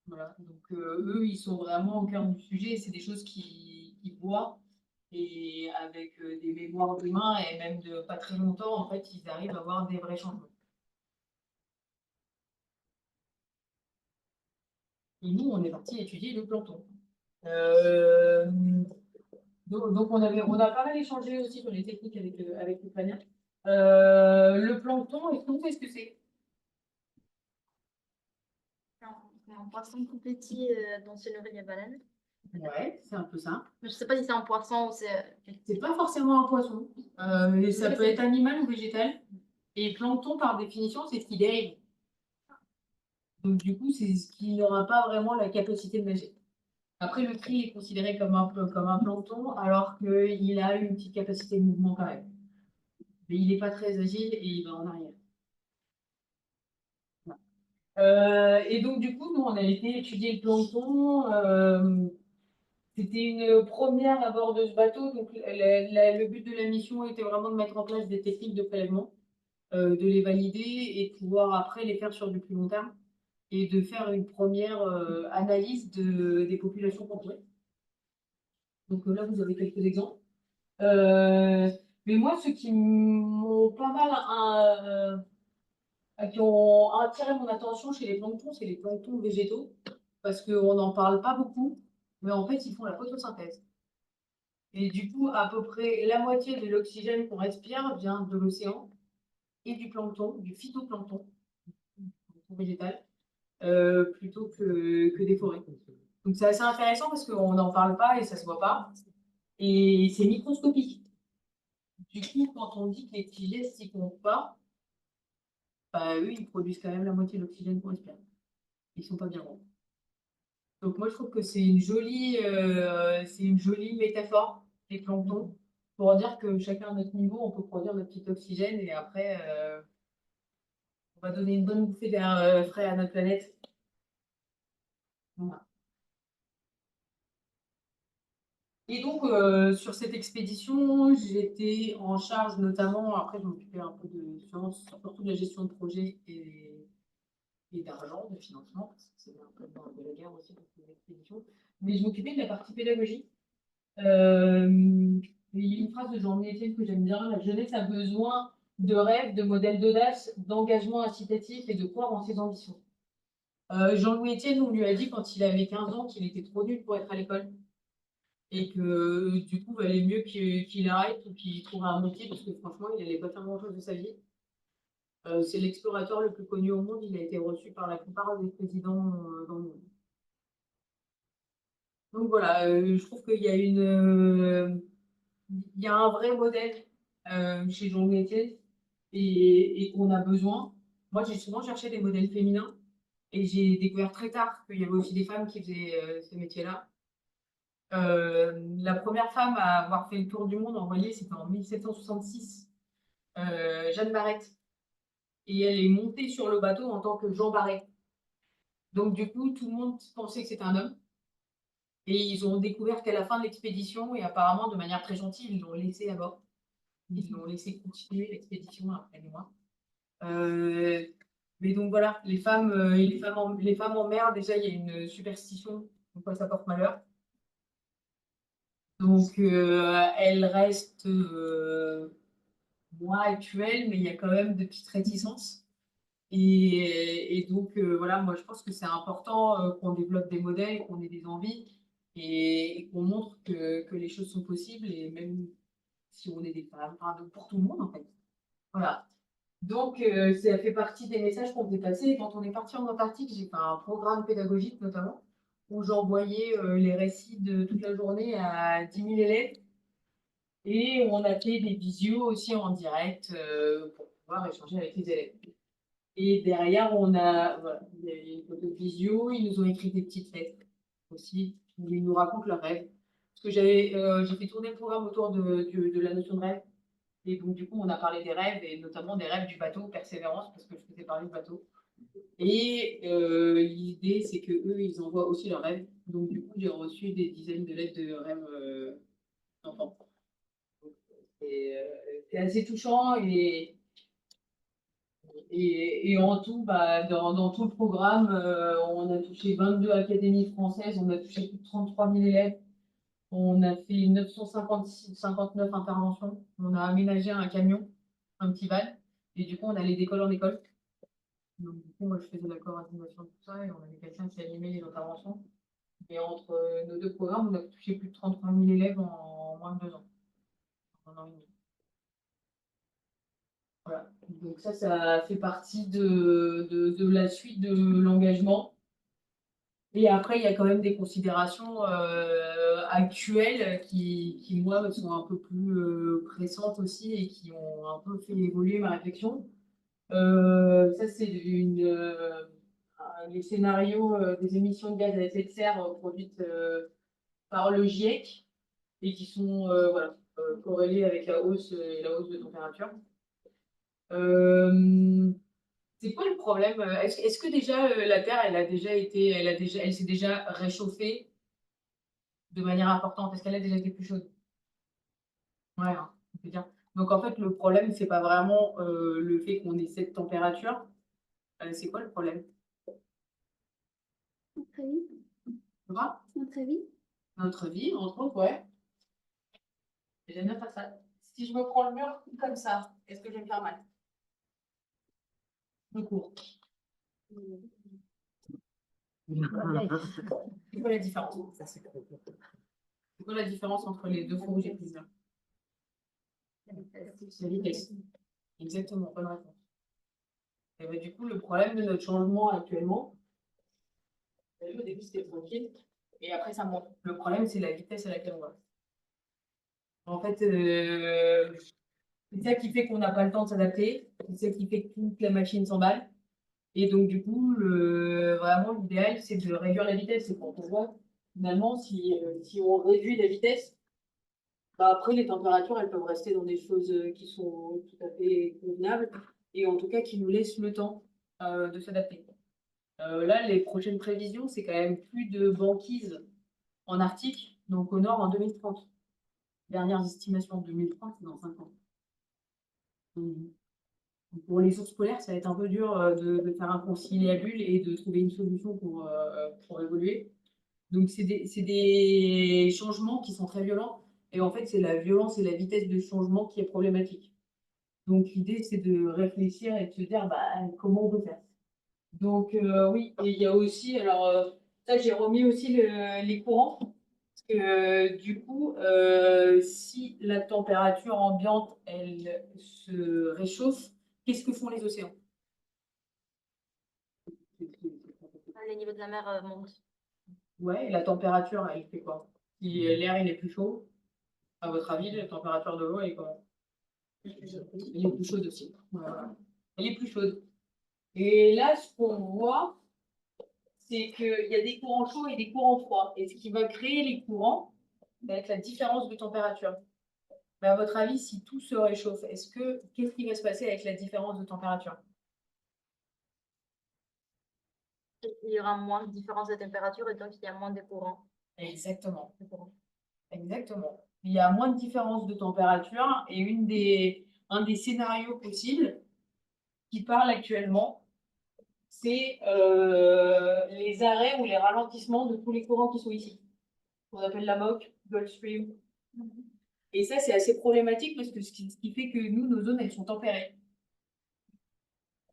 Voilà. Donc, eux, ils sont vraiment au cœur du sujet. C'est des choses qu'ils voient. Et avec des mémoires d'humains, et même de pas très longtemps, en fait, ils arrivent à voir des vrais changements. Et nous, on est parti étudier le plancton. Euh, donc, on a pas mal échangé aussi sur les techniques avec l'Ukrainien. Le plancton, est-ce que vous savez ce que c'est? C'est un poisson tout petit dont se nourrit les baleines. Ouais, c'est un peu ça. Je sais pas si c'est un poisson ou c'est. C'est pas forcément un poisson. Et ça peut être animal ou végétal. Et plancton, par définition, c'est ce qui dérive. Donc, du coup, c'est ce qui n'aura pas vraiment la capacité de nager. Après, le krill est considéré comme un plancton, alors qu'il a une petite capacité de mouvement quand même. Mais il n'est pas très agile et il va en arrière. Voilà. Et donc, du coup, nous, on a été étudier le plancton. C'était une première à bord de ce bateau. Donc, le but de la mission était vraiment de mettre en place des techniques de prélèvement, de les valider et de pouvoir après les faire sur du plus long terme, et de faire une première analyse des populations contrôlées. Donc là, vous avez quelques exemples. Mais moi, ceux qui m'ont pas mal, qui ont attiré mon attention chez les planctons, c'est les planctons végétaux, parce qu'on n'en parle pas beaucoup. mais en fait, ils font la photosynthèse. Et du coup, à peu près la moitié de l'oxygène qu'on respire vient de l'océan et du plancton, du phytoplancton, végétal, plutôt que des forêts. Donc c'est assez intéressant parce qu'on n'en parle pas et ça se voit pas. Et c'est microscopique. Du coup, quand on dit que les petits gestes s'y comptent pas, bah, eux, ils produisent quand même la moitié de l'oxygène qu'on respire. Ils sont pas bien grands. Donc moi, je trouve que c'est une jolie métaphore, les planctons, pour dire que chacun à notre niveau, on peut produire notre petit oxygène et après, on va donner une bonne bouffée d'air frais à notre planète. Voilà. Et donc, sur cette expédition, j'étais en charge notamment, après je m'occupais un peu de sciences, surtout de la gestion de projet et d'argent, de financement, parce que c'est un peu de la guerre aussi pour les expéditions. Mais je m'occupais de la partie pédagogie. Il y a une phrase de Jean-Louis Etienne que j'aime bien, la jeunesse a besoin de rêves, de modèles d'audace, d'engagement incitatif et de croire en ses ambitions. Jean-Louis Etienne, on lui a dit quand il avait 15 ans qu'il était trop nul pour être à l'école et que du coup, il valait mieux qu'il arrête ou qu'il trouve un métier parce que franchement, il n'allait pas faire grand-chose de sa vie. C'est l'explorateur le plus connu au monde, il a été reçu par la plupart des présidents dans le monde. Donc voilà, je trouve qu'il y a il y a un vrai modèle chez Jean Métier et qu'on a besoin. Moi, j'ai souvent cherché des modèles féminins et j'ai découvert très tard qu'il y avait aussi des femmes qui faisaient ce métier-là. La première femme à avoir fait le tour du monde en voilier, c'était en 1766, Jeanne Barrette. Et elle est montée sur le bateau en tant que Jean Barret. Donc, du coup, tout le monde pensait que c'était un homme. Et ils ont découvert qu'à la fin de l'expédition, et apparemment de manière très gentille, ils l'ont laissé à bord. Ils l'ont laissé continuer l'expédition après les mois. Mais donc voilà, les femmes en mer, déjà, il y a une superstition, pourquoi ça porte malheur. Donc, elles restent moins actuelles, mais il y a quand même de petites réticences. Et donc, voilà, moi, je pense que c'est important qu'on développe des modèles, qu'on ait des envies et qu'on montre que les choses sont possibles, et même si on est des femmes, enfin, pour tout le monde, en fait. Voilà. Donc, ça fait partie des messages qu'on faisait passer. Et quand on est parti en Antarctique, j'ai fait un programme pédagogique, notamment, où j'envoyais les récits de toute la journée à 10 000 élèves. Et on a fait des visios aussi en direct pour pouvoir échanger avec les élèves. Et derrière, voilà, il y a une photo de visio, ils nous ont écrit des petites lettres aussi, où ils nous racontent leurs rêves. Parce que j'ai fait tourner le programme autour de la notion de rêve. Et donc, du coup, on a parlé des rêves, et notamment des rêves du bateau, Persévérance, parce que je faisais parler du bateau. Et l'idée, c'est que eux, ils envoient aussi leurs rêves. Donc, du coup, j'ai reçu des dizaines de lettres de rêves d'enfants. C'est assez touchant et en tout, bah, dans tout le programme, on a touché 22 académies françaises, on a touché plus de 33 000 élèves, on a fait 959 interventions, on a aménagé un camion, un petit van, et du coup, on allait d'école en école. Donc, du coup, moi, je faisais la coordination de tout ça et on avait quelqu'un qui animait les interventions. Et entre nos deux programmes, on a touché plus de 33 000 élèves en moins de 2 ans, en un an et demi. Voilà. Donc ça fait partie de la suite de l'engagement. Et après, il y a quand même des considérations actuelles qui, moi, sont un peu plus pressantes aussi et qui ont un peu fait évoluer ma réflexion. Ça, c'est les scénarios des émissions de gaz à effet de serre produites par le GIEC et qui sont voilà, corrélées avec la hausse de température. C'est quoi le problème? Est-ce que déjà la Terre, elle s'est déjà réchauffée de manière importante? Est-ce qu'elle a déjà été plus chaude? Ouais, hein, on peut dire. Donc en fait, le problème, c'est pas vraiment le fait qu'on ait cette température. C'est quoi le problème? Notre vie. Quoi? Notre vie. Notre vie, entre autres, ouais. J'aime bien faire ça. Si je me prends le mur comme ça, est-ce que je vais me faire mal? Je cours. C'est quoi la différence? C'est quoi la différence entre les deux feux rouges et feux verts? La vitesse. Exactement, bonne réponse. Et ben, du coup, le problème de notre changement actuellement, au début c'était tranquille, et après ça monte. Le problème, c'est la vitesse à laquelle on va. En fait, c'est ça qui fait qu'on n'a pas le temps de s'adapter, c'est ça qui fait que toute la machine s'emballe. Et donc, du coup, vraiment, l'idéal, c'est de réduire la vitesse. C'est quand on voit, finalement, si on réduit la vitesse, bah, après, les températures, elles peuvent rester dans des choses qui sont tout à fait convenables et en tout cas qui nous laissent le temps de s'adapter. Là, les prochaines prévisions, c'est quand même plus de banquise en Arctique, donc au nord en 2030. Dernières estimations en 2030, c'est dans 5 ans. Pour les ours polaires, ça va être un peu dur de faire un conciliabule et de trouver une solution pour évoluer. Donc, c'est des changements qui sont très violents. Et en fait, c'est la violence et la vitesse de changement qui est problématique. Donc, l'idée, c'est de réfléchir et de se dire bah, comment on peut faire. Donc, oui, et il y a aussi, alors, ça, j'ai remis aussi les courants. Parce que, du coup, si la température ambiante, elle se réchauffe, qu'est-ce que font les océans? Le niveau de la mer monte. Ouais, et la température, elle fait quoi? Si l'air il est plus chaud, à votre avis, la température de l'eau elle est comment? Elle est plus chaude aussi. Voilà. Elle est plus chaude. Et là, ce qu'on voit, c'est qu'il y a des courants chauds et des courants froids. Et ce qui va créer les courants, ça va être la différence de température. Mais à votre avis, si tout se réchauffe, qu'est-ce qui va se passer avec la différence de température? Il y aura moins de différence de température et donc il y a moins de courants. Exactement. Exactement. Il y a moins de différence de température et un des scénarios possibles qui parle actuellement, c'est les arrêts ou les ralentissements de tous les courants qui sont ici. On appelle la MOC, Gulf Stream. Et ça, c'est assez problématique parce que ce qui fait que nous, nos zones, elles sont tempérées.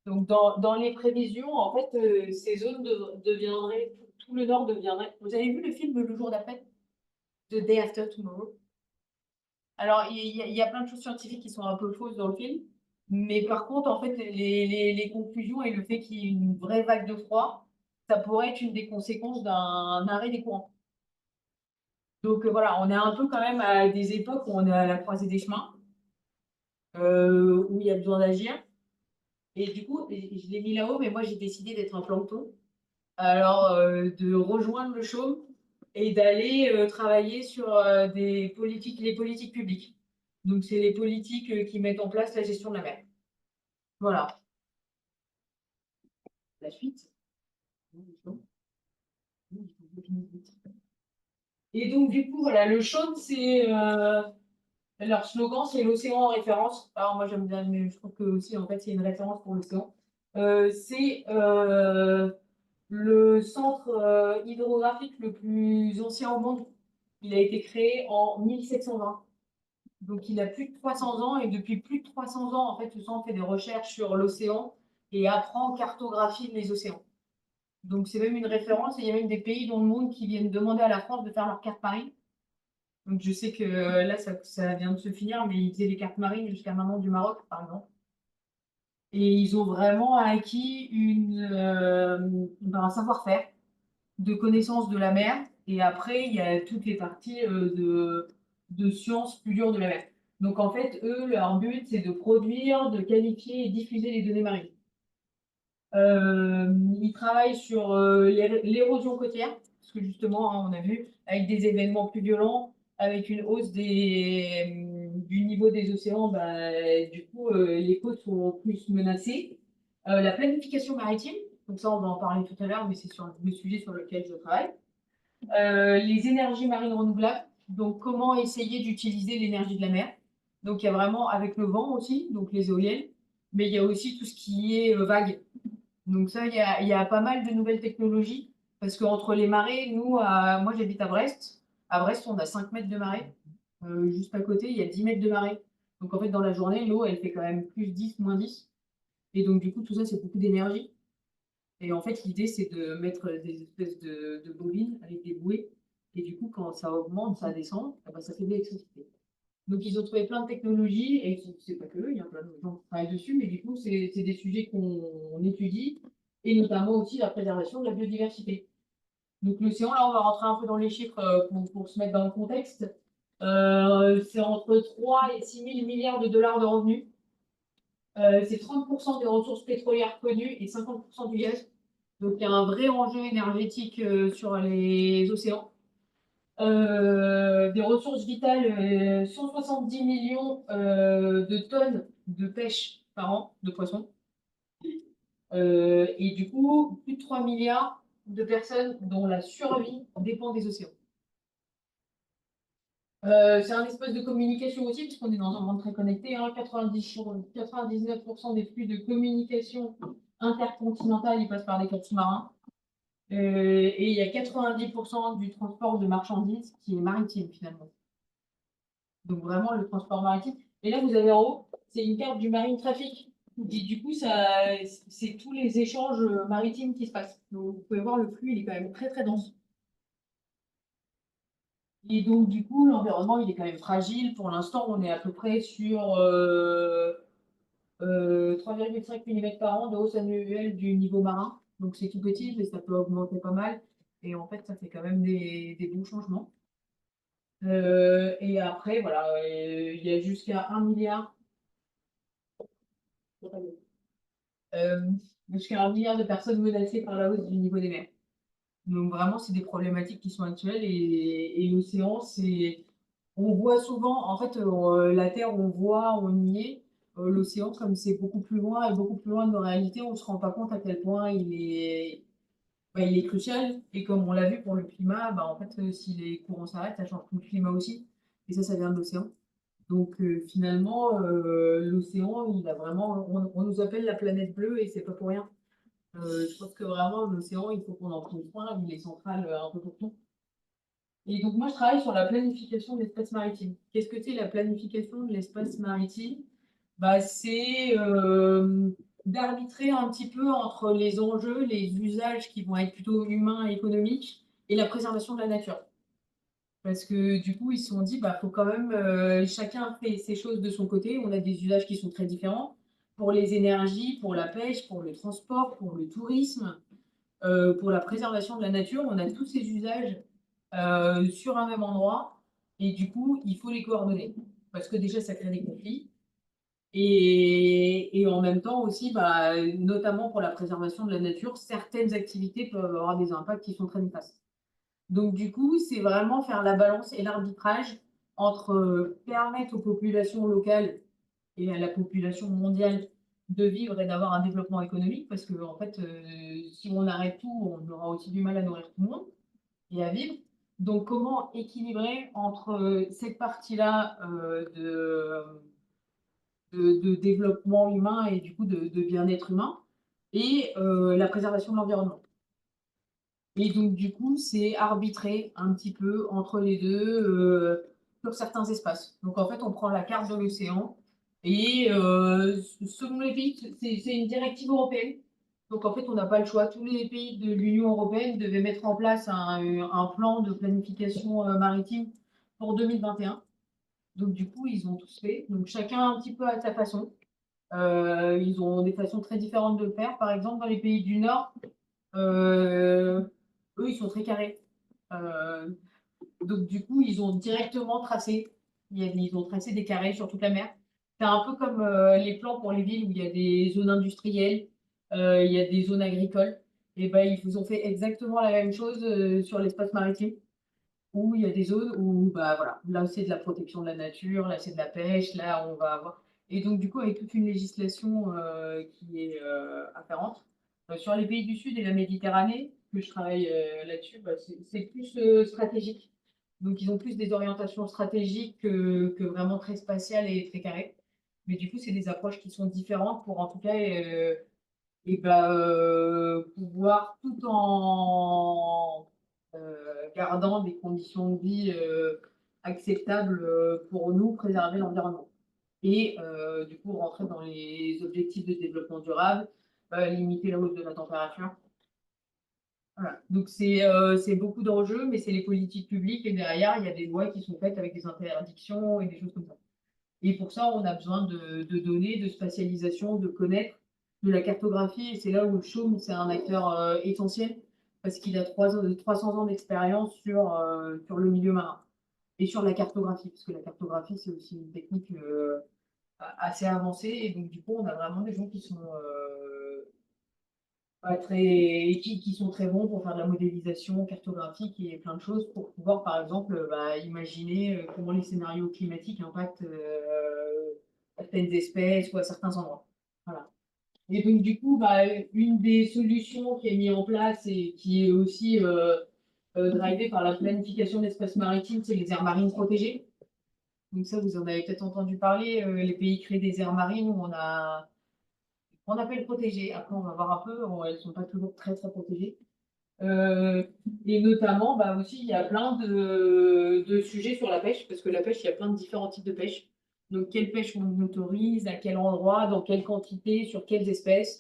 Donc, dans les prévisions, en fait, ces zones deviendraient, tout le nord deviendrait. Vous avez vu le film Le jour d'après? The Day After Tomorrow? Alors, il y a plein de choses scientifiques qui sont un peu fausses dans le film. Mais par contre, en fait, les conclusions et le fait qu'il y ait une vraie vague de froid, ça pourrait être une des conséquences d'un arrêt des courants. Donc voilà, on est un peu quand même à des époques où on est à la croisée des chemins, où il y a besoin d'agir. Et du coup, je l'ai mis là-haut, mais moi j'ai décidé d'être un plancton. Alors, de rejoindre le chaume et d'aller travailler sur les politiques publiques. Donc, c'est les politiques qui mettent en place la gestion de la mer. Voilà. La suite. Et donc, du coup, voilà, le chaume, c'est leur slogan, c'est l'océan en référence. Alors, moi, j'aime bien, mais je trouve que aussi, en fait, c'est une référence pour l'océan. C'est le centre hydrographique le plus ancien au monde. Il a été créé en 1720. Donc, il a plus de 300 ans et depuis plus de 300 ans, en fait, ce centre fait des recherches sur l'océan et apprend, cartographie les océans. Donc, c'est même une référence et il y a même des pays dans le monde qui viennent demander à la France de faire leur carte marine. Donc, je sais que là, ça vient de se finir, mais ils faisaient les cartes marines jusqu'à maintenant du Maroc, par exemple. Et ils ont vraiment acquis un savoir-faire de connaissance de la mer. Et après, il y a toutes les parties de sciences plus dures de la mer. Donc, en fait, eux, leur but, c'est de produire, de qualifier et diffuser les données marines. Ils travaillent sur l'érosion côtière, parce que justement, hein, on a vu, avec des événements plus violents, avec une hausse du niveau des océans, bah, du coup, les côtes sont plus menacées. La planification maritime, donc ça, on va en parler tout à l'heure, mais c'est sur le sujet sur lequel je travaille. Les énergies marines renouvelables, donc comment essayer d'utiliser l'énergie de la mer. Donc, il y a vraiment avec le vent aussi, donc les éoliennes, mais il y a aussi tout ce qui est vagues. Donc ça, il y a pas mal de nouvelles technologies, parce qu'entre les marées, moi j'habite à Brest. À Brest, on a 5 mètres de marée. Juste à côté, il y a 10 mètres de marée. Donc en fait, dans la journée, l'eau, elle fait quand même plus 10, moins 10. Et donc du coup, tout ça, c'est beaucoup d'énergie. Et en fait, l'idée, c'est de mettre des espèces de bobines avec des bouées. Et du coup, quand ça augmente, ça descend, eh ben, ça fait de l'électricité. Donc, ils ont trouvé plein de technologies, et c'est pas que eux, il y a plein de gens qui travaillent dessus, mais du coup, c'est des sujets qu'on étudie, et notamment aussi la préservation de la biodiversité. Donc, l'océan, là, on va rentrer un peu dans les chiffres pour se mettre dans le contexte. C'est entre 3 et 6 000 milliards de dollars de revenus. C'est 30% des ressources pétrolières connues et 50% du gaz. Donc, il y a un vrai enjeu énergétique sur les océans. Des ressources vitales, 170 millions de tonnes de pêche par an, de poissons. Et du coup, plus de 3 milliards de personnes dont la survie dépend des océans. C'est un espace de communication aussi, puisqu'on est dans un monde très connecté. 99% des flux de communication intercontinentale, ils passent par des ports sous-marins. Et il y a 90% du transport de marchandises qui est maritime, finalement. Donc vraiment le transport maritime. Et là, vous avez en haut, c'est une carte du marine traffic. Et du coup, c'est tous les échanges maritimes qui se passent. Donc vous pouvez voir le flux, il est quand même très très dense. Et donc du coup, l'environnement, il est quand même fragile. Pour l'instant, on est à peu près sur 3,5 mm par an de hausse annuelle du niveau marin. Donc c'est tout petit, mais ça peut augmenter pas mal. Et en fait, ça fait quand même des bons changements. Et après, voilà, il y a jusqu'à 1 milliard. euh, Jusqu'à 1 milliard de personnes menacées par la hausse du niveau des mers. Donc vraiment, c'est des problématiques qui sont actuelles et l'océan, c'est, on voit souvent, en fait, la Terre, on voit, on y est. L'océan, comme c'est beaucoup plus loin et beaucoup plus loin de nos réalités, on ne se rend pas compte à quel point il est crucial. Et comme on l'a vu pour le climat, bah, en fait, si les courants s'arrêtent, ça change tout le climat aussi. Et ça vient de l'océan. Donc finalement, l'océan, il a vraiment, on nous appelle la planète bleue et c'est pas pour rien. Je pense que vraiment l'océan, il faut qu'on en prenne soin, il est central un peu pour tout. Et donc moi, je travaille sur la planification de l'espace maritime. Qu'est-ce que c'est la planification de l'espace maritime? Bah, c'est d'arbitrer un petit peu entre les enjeux, les usages qui vont être plutôt humains et économiques, et la préservation de la nature. Parce que du coup, ils se sont dit, bah, faut quand même, chacun fait ses choses de son côté. On a des usages qui sont très différents pour les énergies, pour la pêche, pour le transport, pour le tourisme, pour la préservation de la nature. On a tous ces usages sur un même endroit. Et du coup, il faut les coordonner. Parce que déjà, ça crée des conflits. Et en même temps aussi, bah, notamment pour la préservation de la nature, certaines activités peuvent avoir des impacts qui sont très néfastes. Donc, du coup, c'est vraiment faire la balance et l'arbitrage entre permettre aux populations locales et à la population mondiale de vivre et d'avoir un développement économique, parce que, en fait, si on arrête tout, on aura aussi du mal à nourrir tout le monde et à vivre. Donc, comment équilibrer entre cette partie-là de développement humain et du coup de bien-être humain et la préservation de l'environnement. Et donc, du coup, c'est arbitrer un petit peu entre les deux sur certains espaces. Donc, en fait, on prend la carte de l'océan et selon les pays, c'est une directive européenne. Donc, en fait, on n'a pas le choix. Tous les pays de l'Union européenne devaient mettre en place un plan de planification maritime pour 2021. Donc, du coup, ils ont tous fait. Donc, chacun un petit peu à sa façon. Ils ont des façons très différentes de le faire. Par exemple, dans les pays du Nord, euh, eux, ils sont très carrés. Euh, donc, du coup, ils ont directement tracé. Ils ont tracé des carrés sur toute la mer. C'est un peu comme les plans pour les villes où il y a des zones industrielles, il y a des zones agricoles. Et ben, ils ont fait exactement la même chose sur l'espace maritime, où il y a des zones où, bah voilà, là c'est de la protection de la nature, là c'est de la pêche, là on va avoir. Et donc, du coup, avec toute une législation qui est afférente, sur les pays du Sud et la Méditerranée, que je travaille là-dessus, bah, c'est plus stratégique. Donc, ils ont plus des orientations stratégiques que vraiment très spatiales et très carrées. Mais du coup, c'est des approches qui sont différentes pour en tout cas et bah, pouvoir tout en gardant des conditions de vie acceptables pour nous, préserver l'environnement. Et du coup, rentrer dans les objectifs de développement durable, limiter la hausse de la température Voilà. Donc c'est beaucoup d'enjeux, mais c'est les politiques publiques et derrière, il y a des lois qui sont faites avec des interdictions et des choses comme ça. Et pour ça, on a besoin de données, de spatialisation, de connaître, de la cartographie. Et c'est là où le CHUM, c'est un acteur essentiel parce qu'il a 300 ans d'expérience sur le milieu marin et sur la cartographie, parce que la cartographie, c'est aussi une technique assez avancée. Et donc, du coup, on a vraiment des gens qui sont pas très, qui sont très bons pour faire de la modélisation cartographique et plein de choses pour pouvoir, par exemple, imaginer comment les scénarios climatiques impactent certaines espèces ou à certains endroits. Voilà. Et donc, du coup, une des solutions qui est mise en place et qui est aussi drivée par la planification de l'espace maritime, c'est les aires marines protégées. Donc ça, vous en avez peut-être entendu parler. Les pays créent des aires marines où on appelle protégées. Après, on va voir un peu, elles ne sont pas toujours très, très protégées. Euh, et notamment, aussi, il y a plein de sujets sur la pêche, parce que la pêche, il y a plein de différents types de pêche. Donc, quelle pêche on autorise, à quel endroit, dans quelle quantité, sur quelles espèces.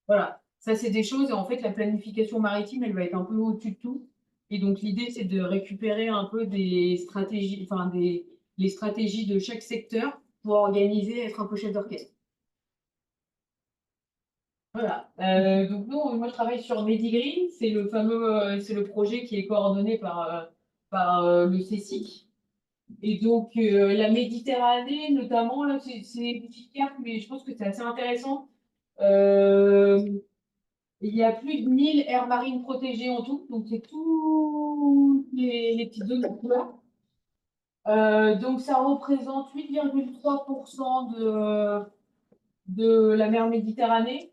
Voilà, ça, c'est des choses. Et en fait, la planification maritime, elle va être un peu au-dessus de tout. Et donc, l'idée, c'est de récupérer un peu des stratégies, les stratégies de chaque secteur pour organiser, être un peu chef d'orchestre. Voilà. Donc nous, moi je travaille sur MediGreen, c'est le fameux, c'est le projet qui est coordonné par le CSIC. Et donc la Méditerranée, notamment, là, c'est une petite carte, mais je pense que c'est assez intéressant. Euh, il y a plus de 1000 aires marines protégées en tout, donc c'est toutes les petites zones de couleur. Donc ça représente 8,3% de la mer Méditerranée.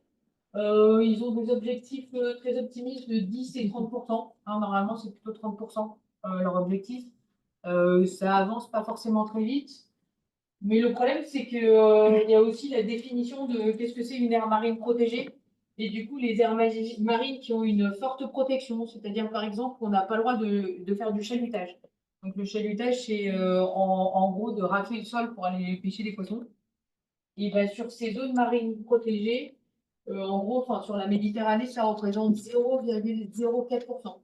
Ils ont des objectifs très optimistes de 10 et 30%. Hein, normalement, c'est plutôt 30% leur objectif. Ça avance pas forcément très vite. Mais le problème, c'est qu'il y a aussi la définition de qu'est-ce que c'est une aire marine protégée. Et du coup, les aires marines qui ont une forte protection, c'est-à-dire par exemple, on n'a pas le droit de faire du chalutage. Donc le chalutage, c'est en gros de racler le sol pour aller pêcher des poissons. Et ben, sur ces zones marines protégées, en gros, enfin, sur la Méditerranée, ça représente 0,04%.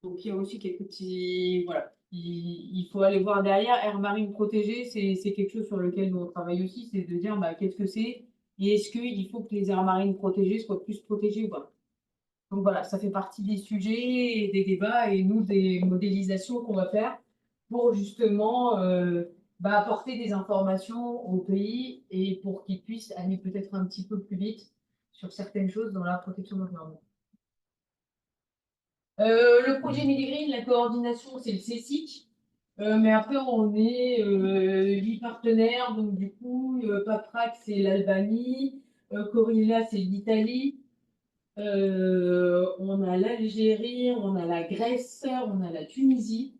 Donc, il y a aussi quelques petits. Voilà. Il faut aller voir derrière. Air marine protégée, c'est quelque chose sur lequel nous on travaille aussi, c'est de dire qu'est-ce que c'est et est-ce qu'il faut que les aires marines protégées soient plus protégées ou pas. Donc voilà, ça fait partie des sujets et des débats et nous des modélisations qu'on va faire pour justement apporter des informations au pays et pour qu'ils puissent aller peut-être un petit peu plus vite sur certaines choses dans la protection de l'environnement. Le projet Medigreen, la coordination, c'est le CSIC. Mais après, on est 8 partenaires. Donc, du coup, Paprac, c'est l'Albanie. Corilla, c'est l'Italie. On a l'Algérie, on a la Grèce, on a la Tunisie.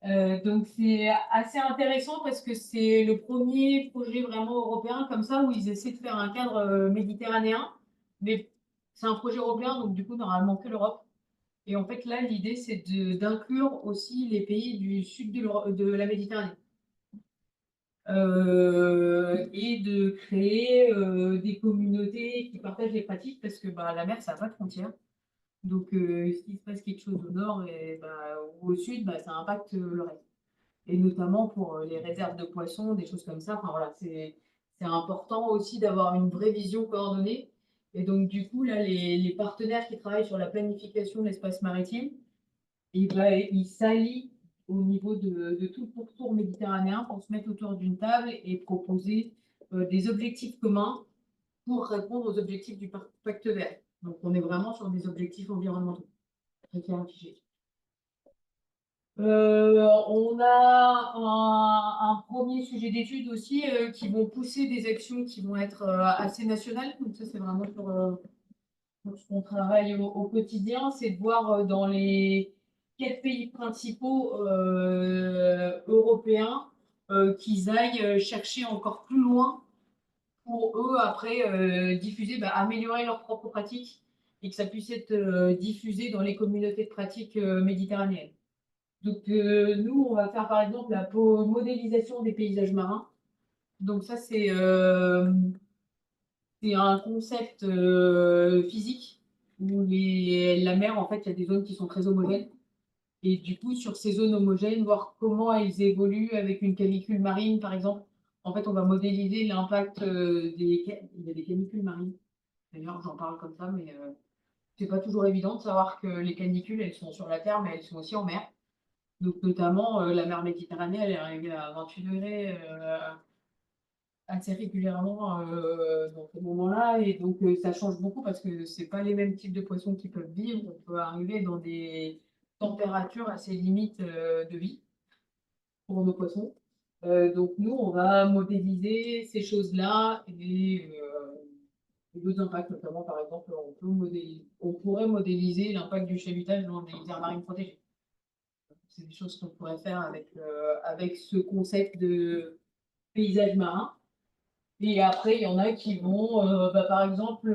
Donc c'est assez intéressant parce que c'est le premier projet vraiment européen comme ça où ils essaient de faire un cadre méditerranéen. Mais c'est un projet européen, donc du coup normalement que l'Europe. Et en fait là l'idée c'est d'inclure aussi les pays du sud de la Méditerranée. Et de créer des communautés qui partagent les pratiques parce que la mer ça n'a pas de frontières. Donc, s'il se passe quelque chose au nord ou au sud, ça impacte le reste. Et notamment pour les réserves de poissons, des choses comme ça. Enfin, voilà, c'est important aussi d'avoir une vraie vision coordonnée. Et donc, du coup, là, les partenaires qui travaillent sur la planification de l'espace maritime, ils s'allient au niveau de tout le pourtour méditerranéen pour se mettre autour d'une table et proposer des objectifs communs pour répondre aux objectifs du pacte vert. Donc, on est vraiment sur des objectifs environnementaux très clairs et figés. On a un premier sujet d'étude aussi qui vont pousser des actions qui vont être assez nationales. Donc, ça, c'est vraiment pour ce qu'on travaille au quotidien. C'est de voir dans les 4 pays principaux européens qu'ils aillent chercher encore plus loin pour eux, après, diffuser, améliorer leurs propres pratiques et que ça puisse être diffusé dans les communautés de pratiques méditerranéennes. Donc, nous, on va faire par exemple la modélisation des paysages marins. Donc, ça, C'est un concept physique où la mer, en fait, il y a des zones qui sont très homogènes. Et du coup, sur ces zones homogènes, voir comment elles évoluent avec une canicule marine, par exemple. En fait, on va modéliser l'impact il y a des canicules marines. D'ailleurs, j'en parle comme ça, mais c'est pas toujours évident de savoir que les canicules, elles sont sur la Terre, mais elles sont aussi en mer. Donc, notamment, la mer Méditerranée, elle est arrivée à 28 degrés assez régulièrement dans ce moment-là. Et donc, ça change beaucoup parce que c'est pas les mêmes types de poissons qui peuvent vivre. On peut arriver dans des températures assez limites de vie pour nos poissons. Donc, nous, on va modéliser ces choses-là et d'autres impacts, notamment, par exemple, on pourrait modéliser l'impact du chalutage dans des aires marines protégées. C'est des choses qu'on pourrait faire avec ce concept de paysage marin. Et après, il y en a qui vont, par exemple,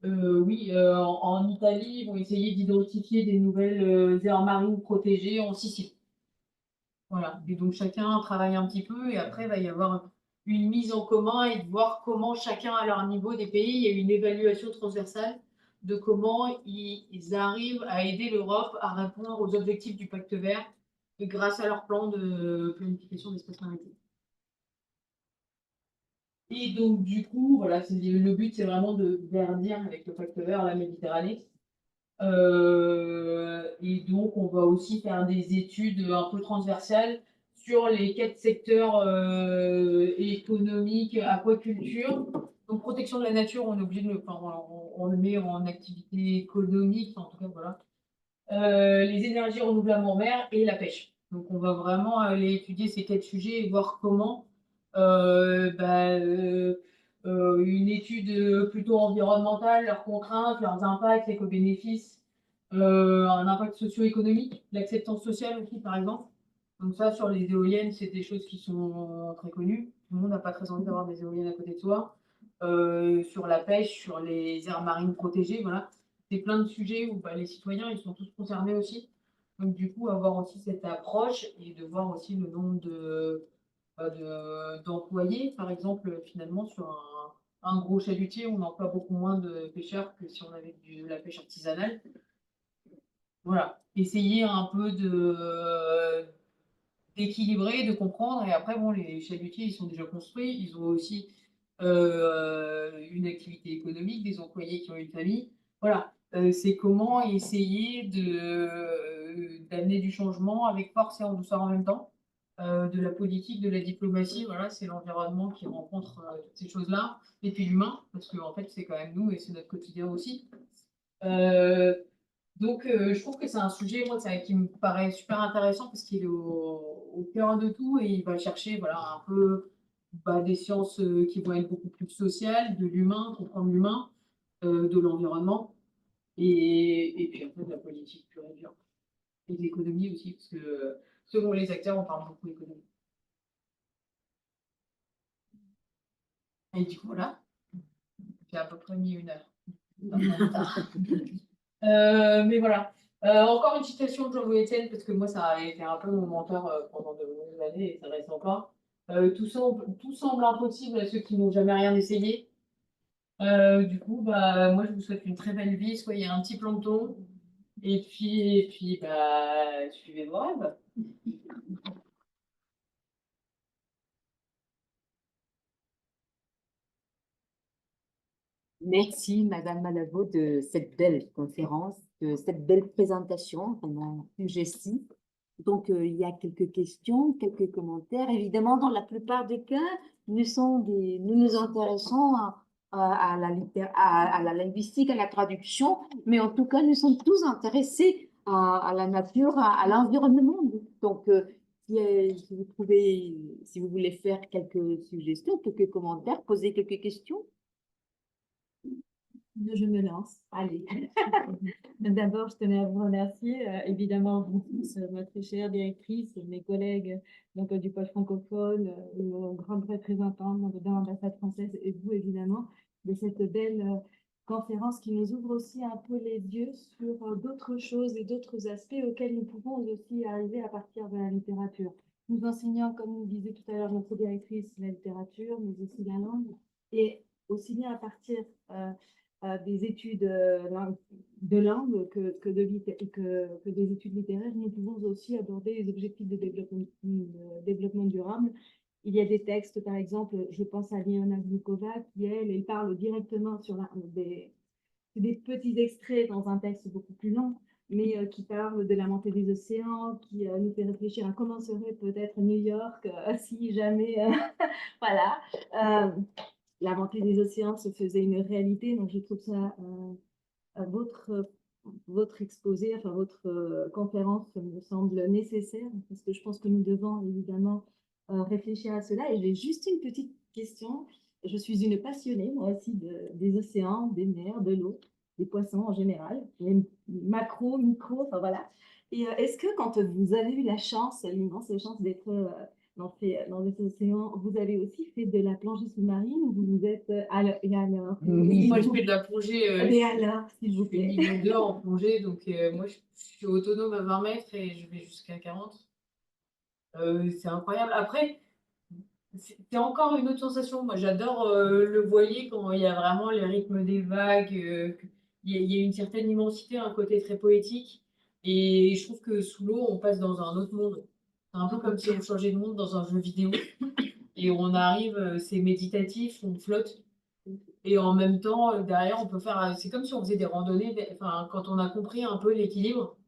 oui, en Italie, ils vont essayer d'identifier des nouvelles aires marines protégées en Sicile. Voilà. Et donc, chacun travaille un petit peu et après, il va y avoir une mise en commun et de voir comment chacun, à leur niveau des pays, il y a une évaluation transversale de comment ils arrivent à aider l'Europe à répondre aux objectifs du Pacte vert grâce à leur plan de planification d'espaces maritimes. Et donc, du coup, voilà, le but, c'est vraiment de verdir avec le Pacte vert la Méditerranée. Et donc, on va aussi faire des études un peu transversales sur les 4 secteurs économiques, aquaculture. Donc, protection de la nature, on est obligé de on le met en activité économique, en tout cas, voilà. Les énergies renouvelables en mer et la pêche. Donc, on va vraiment aller étudier ces 4 sujets et voir comment une étude plutôt environnementale, leurs contraintes, leurs impacts, les co-bénéfices, un impact socio-économique, l'acceptance sociale aussi, par exemple. Donc ça, sur les éoliennes, c'est des choses qui sont très connues. Tout le monde n'a pas très envie d'avoir des éoliennes à côté de soi. Sur la pêche, sur les aires marines protégées, voilà. C'est plein de sujets où les citoyens, ils sont tous concernés aussi. Donc du coup, avoir aussi cette approche et de voir aussi le nombre d'employés. Par exemple, finalement, sur un gros chalutier, on emploie beaucoup moins de pêcheurs que si on avait de la pêche artisanale. Voilà, essayer un peu d'équilibrer, de comprendre. Et après, bon, les chalutiers, ils sont déjà construits. Ils ont aussi une activité économique, des employés qui ont une famille. Voilà, c'est comment essayer d'amener du changement avec force et en douceur en même temps. De la politique, de la diplomatie, voilà, c'est l'environnement qui rencontre toutes ces choses-là. Et puis l'humain, parce que en fait, c'est quand même nous et c'est notre quotidien aussi. Donc, je trouve que c'est un sujet, moi, qui me paraît super intéressant parce qu'il est au cœur de tout et il va chercher, voilà, un peu des sciences qui vont être beaucoup plus sociales, de l'humain, comprendre l'humain, de l'environnement et puis un peu de la politique pure et dure. Et de l'économie aussi, parce que selon les acteurs, on parle beaucoup d'économie. Et du coup, voilà, j'ai à peu près mis 1 heure. Mais voilà. Encore une citation de Jean-Louis Etienne, parce que moi, ça a été un peu mon mentor pendant de longues années et ça reste encore. Tout semble impossible à ceux qui n'ont jamais rien essayé. Du coup, moi, je vous souhaite une très belle vie. Soyez un petit plancton. Et puis suivez vos rêves. Merci, Madame Malavo, de cette belle conférence, de cette belle présentation, vraiment suggestive. Donc, il y a quelques questions, quelques commentaires. Évidemment, dans la plupart des cas, nous nous intéressons à la linguistique, à la traduction, mais en tout cas, nous sommes tous intéressés à la nature, à l'environnement. Donc, si vous voulez faire quelques suggestions, quelques commentaires, poser quelques questions. Je me lance. Allez. D'abord, je tenais à vous remercier. Évidemment, vous tous, ma très chère directrice, mes collègues du pôle francophone, nos grandes représentantes de l'ambassade française et vous, évidemment, de cette belle conférence qui nous ouvre aussi un peu les yeux sur d'autres choses et d'autres aspects auxquels nous pouvons aussi arriver à partir de la littérature. nous enseignons, comme nous disait tout à l'heure notre directrice, la littérature, mais aussi la langue, et aussi bien à partir des études de langue que des études littéraires, nous pouvons aussi aborder les objectifs de développement durable. Il y a des textes, par exemple, je pense à Liana Vnukova, qui, elle parle directement sur des petits extraits dans un texte beaucoup plus long, mais qui parle de la montée des océans, qui nous fait réfléchir à comment serait peut-être New York si jamais, voilà, la montée des océans se faisait une réalité. Donc, je trouve ça, votre exposé, enfin votre conférence me semble nécessaire, parce que je pense que nous devons évidemment réfléchir à cela. Et j'ai juste une petite question. Je suis une passionnée, moi aussi, des océans, des mers, de l'eau, des poissons en général, les macro, micro, enfin voilà. Et est-ce que quand vous avez eu la chance, l'immense chance d'être dans les océans, vous avez aussi fait de la plongée sous-marine ou vous vous êtes et alors? Moi, je fais de la plongée. Et alors, s'il vous Je fais plaît. niveau 2 en plongée, donc moi, je suis autonome à 20 mètres et je vais jusqu'à 40. C'est incroyable. Après, c'est encore une autre sensation. Moi, j'adore le voilier quand il y a vraiment les rythmes des vagues. Il y a une certaine immensité, un côté très poétique. Et je trouve que sous l'eau, on passe dans un autre monde. C'est un peu comme si on changeait de monde dans un jeu vidéo. Et on arrive, c'est méditatif, on flotte. Et en même temps, derrière, on peut faire. C'est comme si on faisait des randonnées. Enfin, quand on a compris un peu l'équilibre.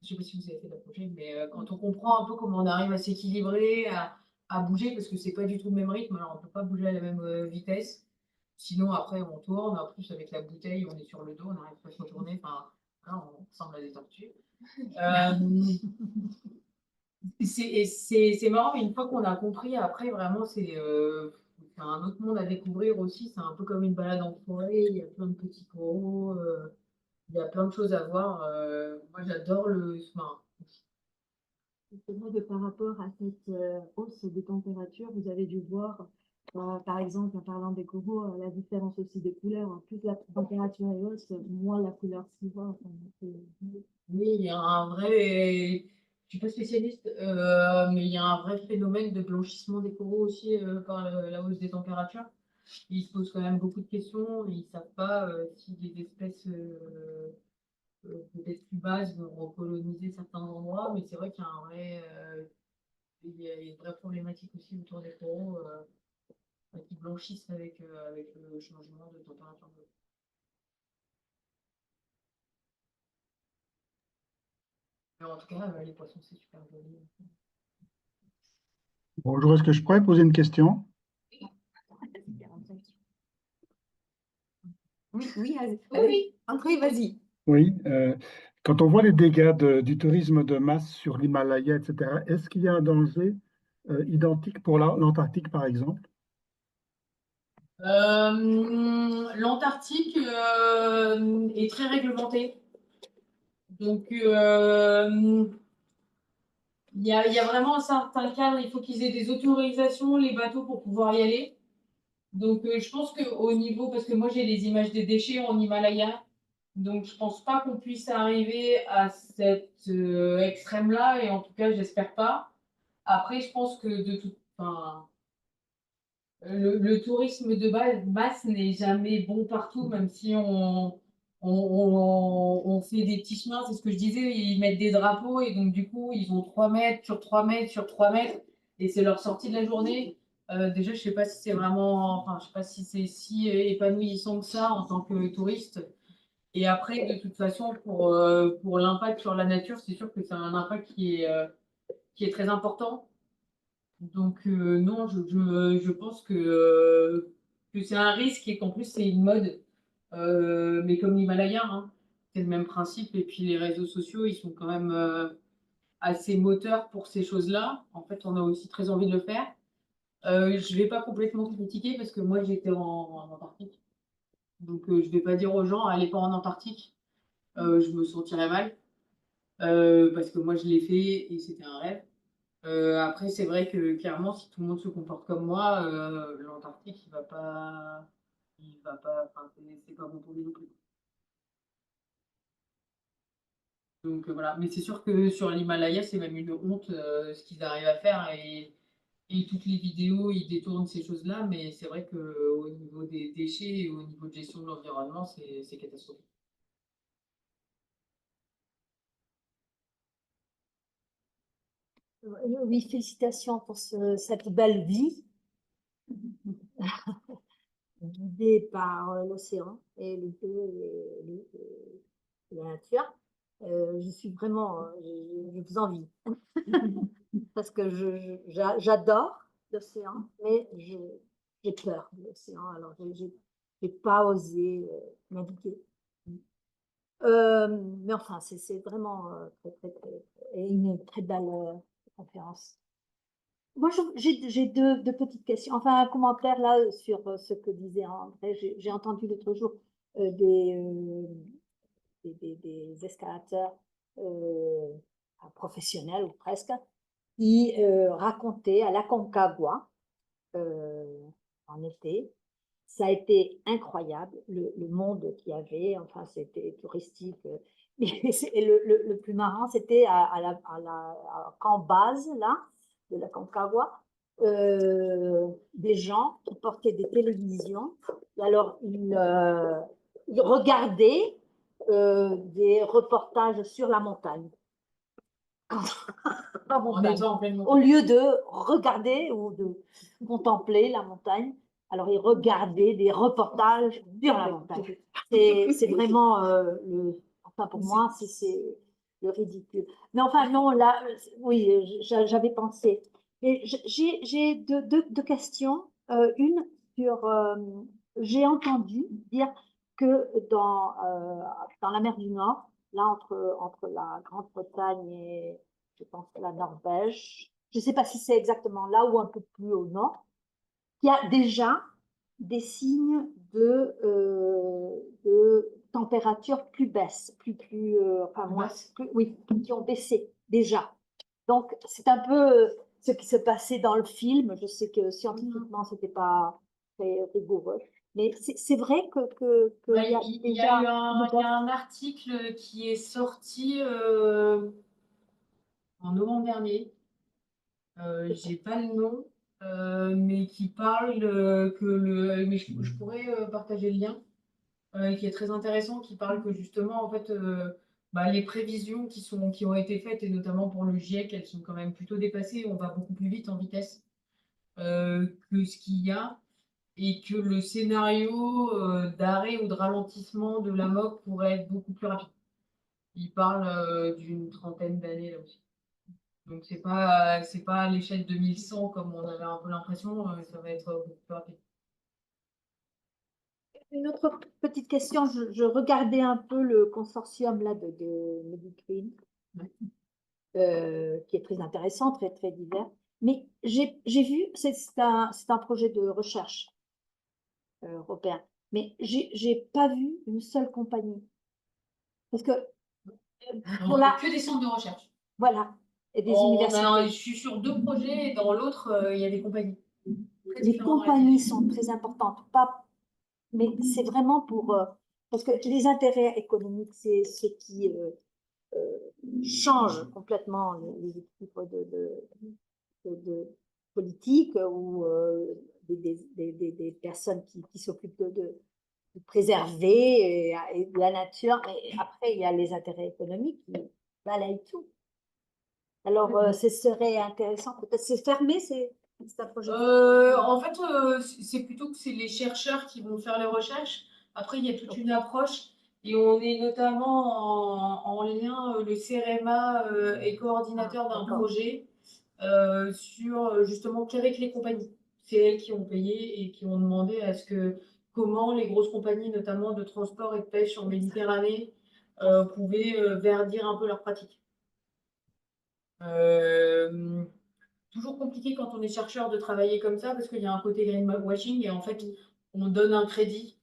Je sais pas si vous avez fait de la plongée, mais quand on comprend un peu comment on arrive à s'équilibrer, à bouger, parce que c'est pas du tout le même rythme, alors on peut pas bouger à la même vitesse. Sinon, après, on tourne. En plus, avec la bouteille, on est sur le dos, on n'arrive pas à se retourner. Enfin, là, on ressemble à des tortues. C'est marrant, mais une fois qu'on a compris, après, vraiment, c'est un autre monde à découvrir aussi. C'est un peu comme une balade en forêt. Il y a plein de petits coraux. Il y a plein de choses à voir. Moi, j'adore le sous-marin. C'est vrai que par rapport à cette hausse de température, vous avez dû voir, par exemple, en parlant des coraux, la différence aussi de couleur. Plus la température est hausse, moins la couleur s'y voit. Enfin, Oui, il y a un vrai. Je suis pas spécialiste, mais il y a un vrai phénomène de blanchissement des coraux aussi par la hausse des températures. Ils se posent quand même beaucoup de questions. Ils savent pas si des espèces peut-être plus basses vont recoloniser certains endroits, mais c'est vrai qu'il y a il y a une vraie problématique aussi autour des coraux qui blanchissent avec le changement de température de l'eau. Mais en tout cas, les poissons, c'est super joli. Bonjour, est-ce que je pourrais poser une question? Oui, oui, Oui. André, vas-y. Oui, quand on voit les dégâts du tourisme de masse sur l'Himalaya, etc., est-ce qu'il y a un danger identique pour l'Antarctique, par exemple? L'Antarctique est très réglementé. Donc, il y a vraiment un certain cadre. Il faut qu'ils aient des autorisations, les bateaux, pour pouvoir y aller. Donc, je pense qu'au niveau, parce que moi, j'ai les images des déchets en Himalaya, donc je pense pas qu'on puisse arriver à cet extrême-là, et en tout cas, j'espère pas. Après, je pense que enfin, le tourisme de masse n'est jamais bon partout, même si on fait des petits chemins, c'est ce que je disais, ils mettent des drapeaux et donc du coup, ils ont 3 mètres sur 3 mètres sur 3 mètres et c'est leur sortie de la journée. Déjà, je sais pas si c'est vraiment, enfin, je sais pas si c'est si épanouissant que ça en tant que touriste. Et après, de toute façon, pour l'impact sur la nature, c'est sûr que c'est un impact qui est très important. Donc, non, je pense que c'est un risque et qu'en plus, c'est une mode. Mais comme l'Himalaya, hein, c'est le même principe. Et puis, les réseaux sociaux, ils sont quand même assez moteurs pour ces choses-là. En fait, on a aussi très envie de le faire. Je ne vais pas complètement critiquer parce que moi, j'étais en Antarctique. Donc, je ne vais pas dire aux gens, allez pas en Antarctique. Je me sentirais mal. Parce que moi, je l'ai fait et c'était un rêve. Après, c'est vrai que clairement, si tout le monde se comporte comme moi, l'Antarctique, il va pas, enfin, c'est pas bon pour lui non plus. Donc voilà, mais c'est sûr que sur l'Himalaya, c'est même une honte ce qu'ils arrivent à faire et toutes les vidéos, ils détournent ces choses-là, mais c'est vrai qu'au niveau des déchets et au niveau de gestion de l'environnement, c'est catastrophique. Oui, félicitations pour cette belle vie guidée par l'océan et la nature. Je suis vraiment, je vous envie parce que j'adore l'océan, mais j'ai peur de l'océan, alors j'ai pas osé naviguer. Mais enfin, c'est vraiment et une très belle conférence. Moi, j'ai deux petites questions, enfin un commentaire là sur ce que disait André. J'ai entendu l'autre jour des escalateurs professionnels ou presque qui racontaient à la Concagua en été. Ça a été incroyable, le monde qu'il y avait, enfin c'était touristique. Et le plus marrant, c'était à camp base, là, de la Concagua, des gens qui portaient des télévisions. Et alors, ils regardaient des reportages sur la montagne. En étant en pleine Au montagne. lieu de regarder ou de contempler la montagne, alors ils regardaient des reportages sur la montagne. C'est vraiment, enfin pour moi, c'est le ridicule. Mais enfin non, là, oui, j'avais pensé. Mais j'ai deux questions. Une sur, j'ai entendu dire que dans la mer du Nord, là entre la Grande-Bretagne et je pense la Norvège, je ne sais pas si c'est exactement là ou un peu plus au nord, il y a déjà des signes de température plus baisse, enfin moins, oui, qui ont baissé déjà. Donc c'est un peu ce qui se passait dans le film. Je sais que scientifiquement c'était pas très rigoureux, mais c'est vrai que Bah, y a il y déjà a un article qui est sorti en novembre dernier. J'ai pas le nom, mais qui parle mais je pourrais partager le lien, qui est très intéressant, qui parle que justement, en fait, bah, les prévisions qui ont été faites, et notamment pour le GIEC, elles sont quand même plutôt dépassées. On va beaucoup plus vite en vitesse que ce qu'il y a, et que le scénario d'arrêt ou de ralentissement de la MOC pourrait être beaucoup plus rapide. Il parle d'une trentaine d'années là aussi. Donc c'est pas à l'échelle de 1100 comme on avait un peu l'impression, ça va être beaucoup plus rapide. Une autre petite question, je regardais un peu le consortium là de Medicreen, qui est très intéressant, très, très divers. Mais j'ai vu, c'est un projet de recherche européen, mais j'ai pas vu une seule compagnie. Parce que On n'a que des centres de recherche. voilà, et des universités. Je suis sur deux projets et dans l'autre, il y a des compagnies. Les compagnies sont très importantes, pas, mais c'est vraiment parce que les intérêts économiques, c'est ce qui change complètement les équipes de politique ou des personnes qui s'occupent de préserver et de la nature. Et après, il y a les intérêts économiques qui balayent tout. Alors, ce serait intéressant. Peut-être c'est fermé, c'est un projet. En fait, c'est plutôt que c'est les chercheurs qui vont faire les recherches. Après, il y a toute une approche et on est notamment en lien, le CEREMA est coordinateur d'un projet sur justement qu'avec les compagnies. C'est elles qui ont payé et qui ont demandé à ce que comment les grosses compagnies, notamment de transport et de pêche en Méditerranée, pouvaient verdir un peu leurs pratiques. Toujours compliqué quand on est chercheur de travailler comme ça parce qu'il y a un côté greenwashing et en fait on donne un crédit.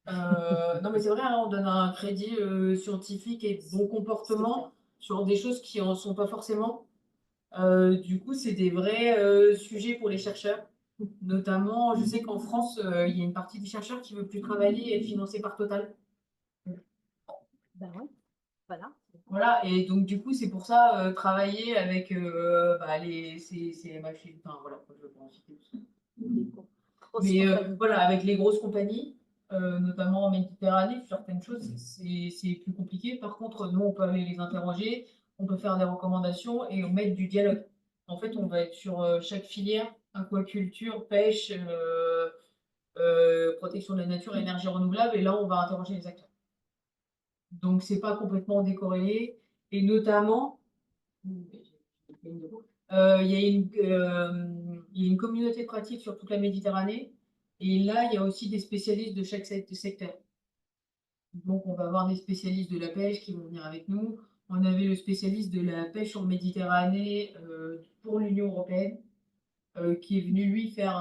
Non mais c'est vrai, hein, on donne un crédit scientifique et de bon comportement sur des choses qui en sont pas forcément. Du coup, c'est des vrais sujets pour les chercheurs. Notamment, je sais qu'en France, il y a une partie des chercheurs qui ne veut plus travailler et être financée par Total. Ben ouais, voilà. Voilà, et donc du coup, c'est pour ça, travailler avec bah, ces machines, enfin voilà, je vais pas en citer plus. Mais voilà, avec les grosses compagnies, notamment en Méditerranée, sur certaines choses, c'est plus compliqué. Par contre, nous, on peut aller les interroger, on peut faire des recommandations et on met du dialogue. En fait, on va être sur chaque filière, aquaculture, pêche, protection de la nature, énergie renouvelable, et là, on va interroger les acteurs. Donc, c'est pas complètement décorrélé, et notamment, il y a une communauté de pratique sur toute la Méditerranée. Et là, il y a aussi des spécialistes de chaque secteur. Donc, on va avoir des spécialistes de la pêche qui vont venir avec nous. On avait le spécialiste de la pêche en Méditerranée pour l'Union européenne qui est venu, lui, faire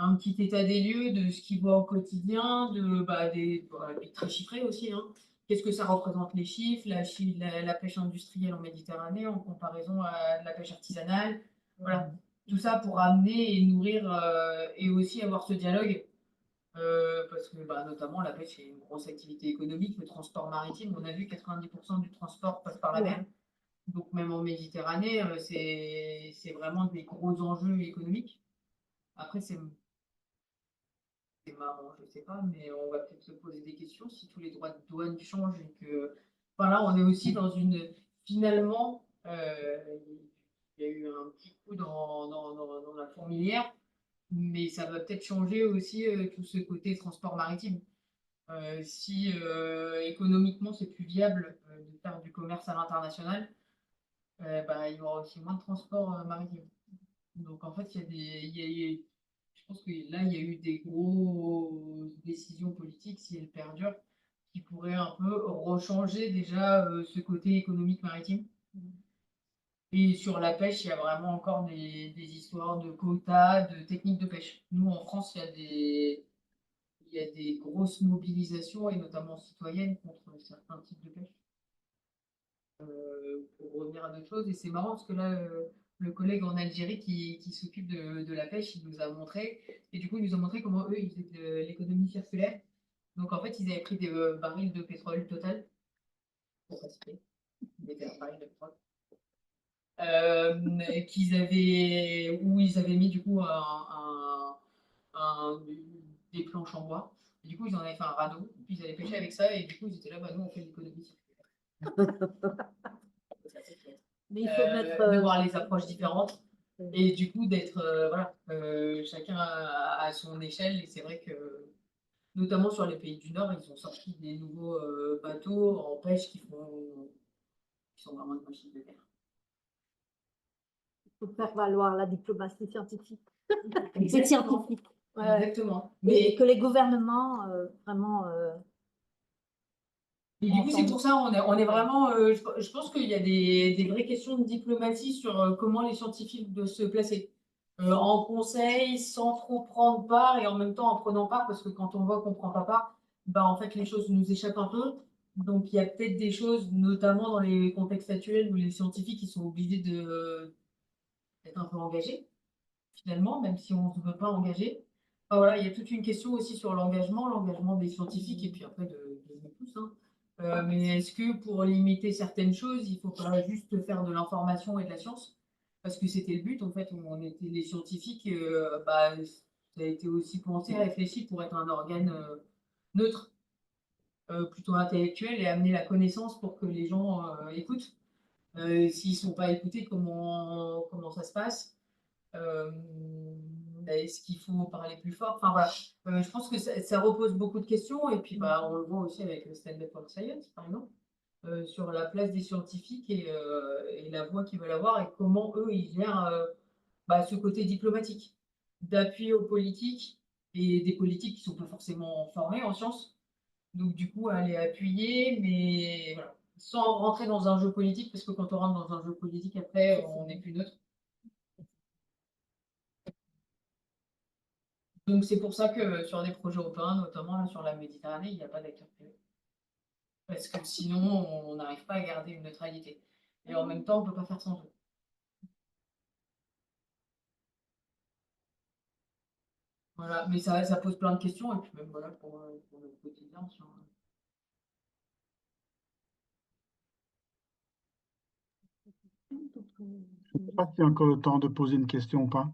un petit état des lieux de ce qu'il voit au quotidien, et très chiffré aussi, hein. Qu'est-ce que ça représente les chiffres, la pêche industrielle en Méditerranée en comparaison à la pêche artisanale. Voilà, tout ça pour amener et nourrir et aussi avoir ce dialogue. Parce que notamment la pêche est une grosse activité économique, le transport maritime, on a vu 90% du transport passe par la mer. Donc même en Méditerranée, c'est vraiment des gros enjeux économiques. Après, c'est marrant, je sais pas, mais on va peut-être se poser des questions si tous les droits de douane changent et que. Enfin là, on est aussi dans une. Finalement, il y a eu un petit coup dans la fourmilière, mais ça va peut-être changer aussi tout ce côté transport maritime. Si économiquement c'est plus viable de faire du commerce à l'international, il y aura aussi moins de transport maritime. Donc en fait, je pense que là, il y a eu des grosses décisions politiques, si elles perdurent, qui pourraient un peu rechanger déjà ce côté économique maritime. Et sur la pêche, il y a vraiment encore des histoires de quotas, de techniques de pêche. Nous, en France, il y a des grosses mobilisations, et notamment citoyennes, contre certains types de pêche. Pour revenir à d'autres choses. Et c'est marrant parce que là, le collègue en Algérie qui s'occupe de la pêche, il nous a montré, et du coup, il nous a montré comment eux, ils faisaient de l'économie circulaire. Donc, en fait, ils avaient pris des barils de pétrole total, pour pas citer, des barils de pétrole, où ils avaient mis du coup un- des planches en bois. Et du coup, ils en avaient fait un radeau, puis ils allaient pêcher avec ça, et du coup, ils étaient là, nous, on fait de l'économie circulaire. Mais il faut mettre. De voir les approches différentes et du coup d'être voilà, chacun à son échelle. Et c'est vrai que notamment sur les pays du Nord, ils ont sorti des nouveaux bateaux en pêche qui sont vraiment une machine de guerre. Il faut faire valoir la diplomatie scientifique. C'est Exactement. scientifique. Exactement. Et que les gouvernements vraiment. Et du coup, c'est pour ça on est vraiment. Je pense qu'il y a des vraies questions de diplomatie sur comment les scientifiques doivent se placer. En conseil, sans trop prendre part et en même temps en prenant part, parce que quand on voit qu'on ne prend pas part, en fait, les choses nous échappent un peu. Donc, il y a peut-être des choses, notamment dans les contextes actuels, où les scientifiques ils sont obligés d'être un peu engagés, finalement, même si on ne se veut pas engager. Enfin, voilà, il y a toute une question aussi sur l'engagement des scientifiques et puis après de nous tous, hein. Mais est-ce que pour limiter certaines choses, il faut pas juste faire de l'information et de la science? Parce que c'était le but, en fait, on était les scientifiques, ça a été aussi pensé, réfléchi pour être un organe neutre, plutôt intellectuel et amener la connaissance pour que les gens écoutent. S'ils ne sont pas écoutés, comment ça se passe? Euh, Est-ce qu'il faut parler plus fort? Enfin voilà, je pense que ça repose beaucoup de questions et puis on le voit aussi avec le Stand Up for Science par exemple, sur la place des scientifiques et la voix qu'ils veulent avoir et comment eux ils gèrent ce côté diplomatique, d'appui aux politiques et des politiques qui sont pas forcément formés en sciences. Donc du coup à les appuyer, mais voilà, sans rentrer dans un jeu politique parce que quand on rentre dans un jeu politique après on n'est plus neutre. Donc c'est pour ça que sur des projets européens, notamment là, sur la Méditerranée, il n'y a pas d'acteur privé. Parce que sinon, on n'arrive pas à garder une neutralité. Et en même temps, on ne peut pas faire sans eux. Voilà, mais ça pose plein de questions, et puis même voilà, pour notre quotidien. Je ne sais pas s'il y a encore le temps de poser une question ou pas.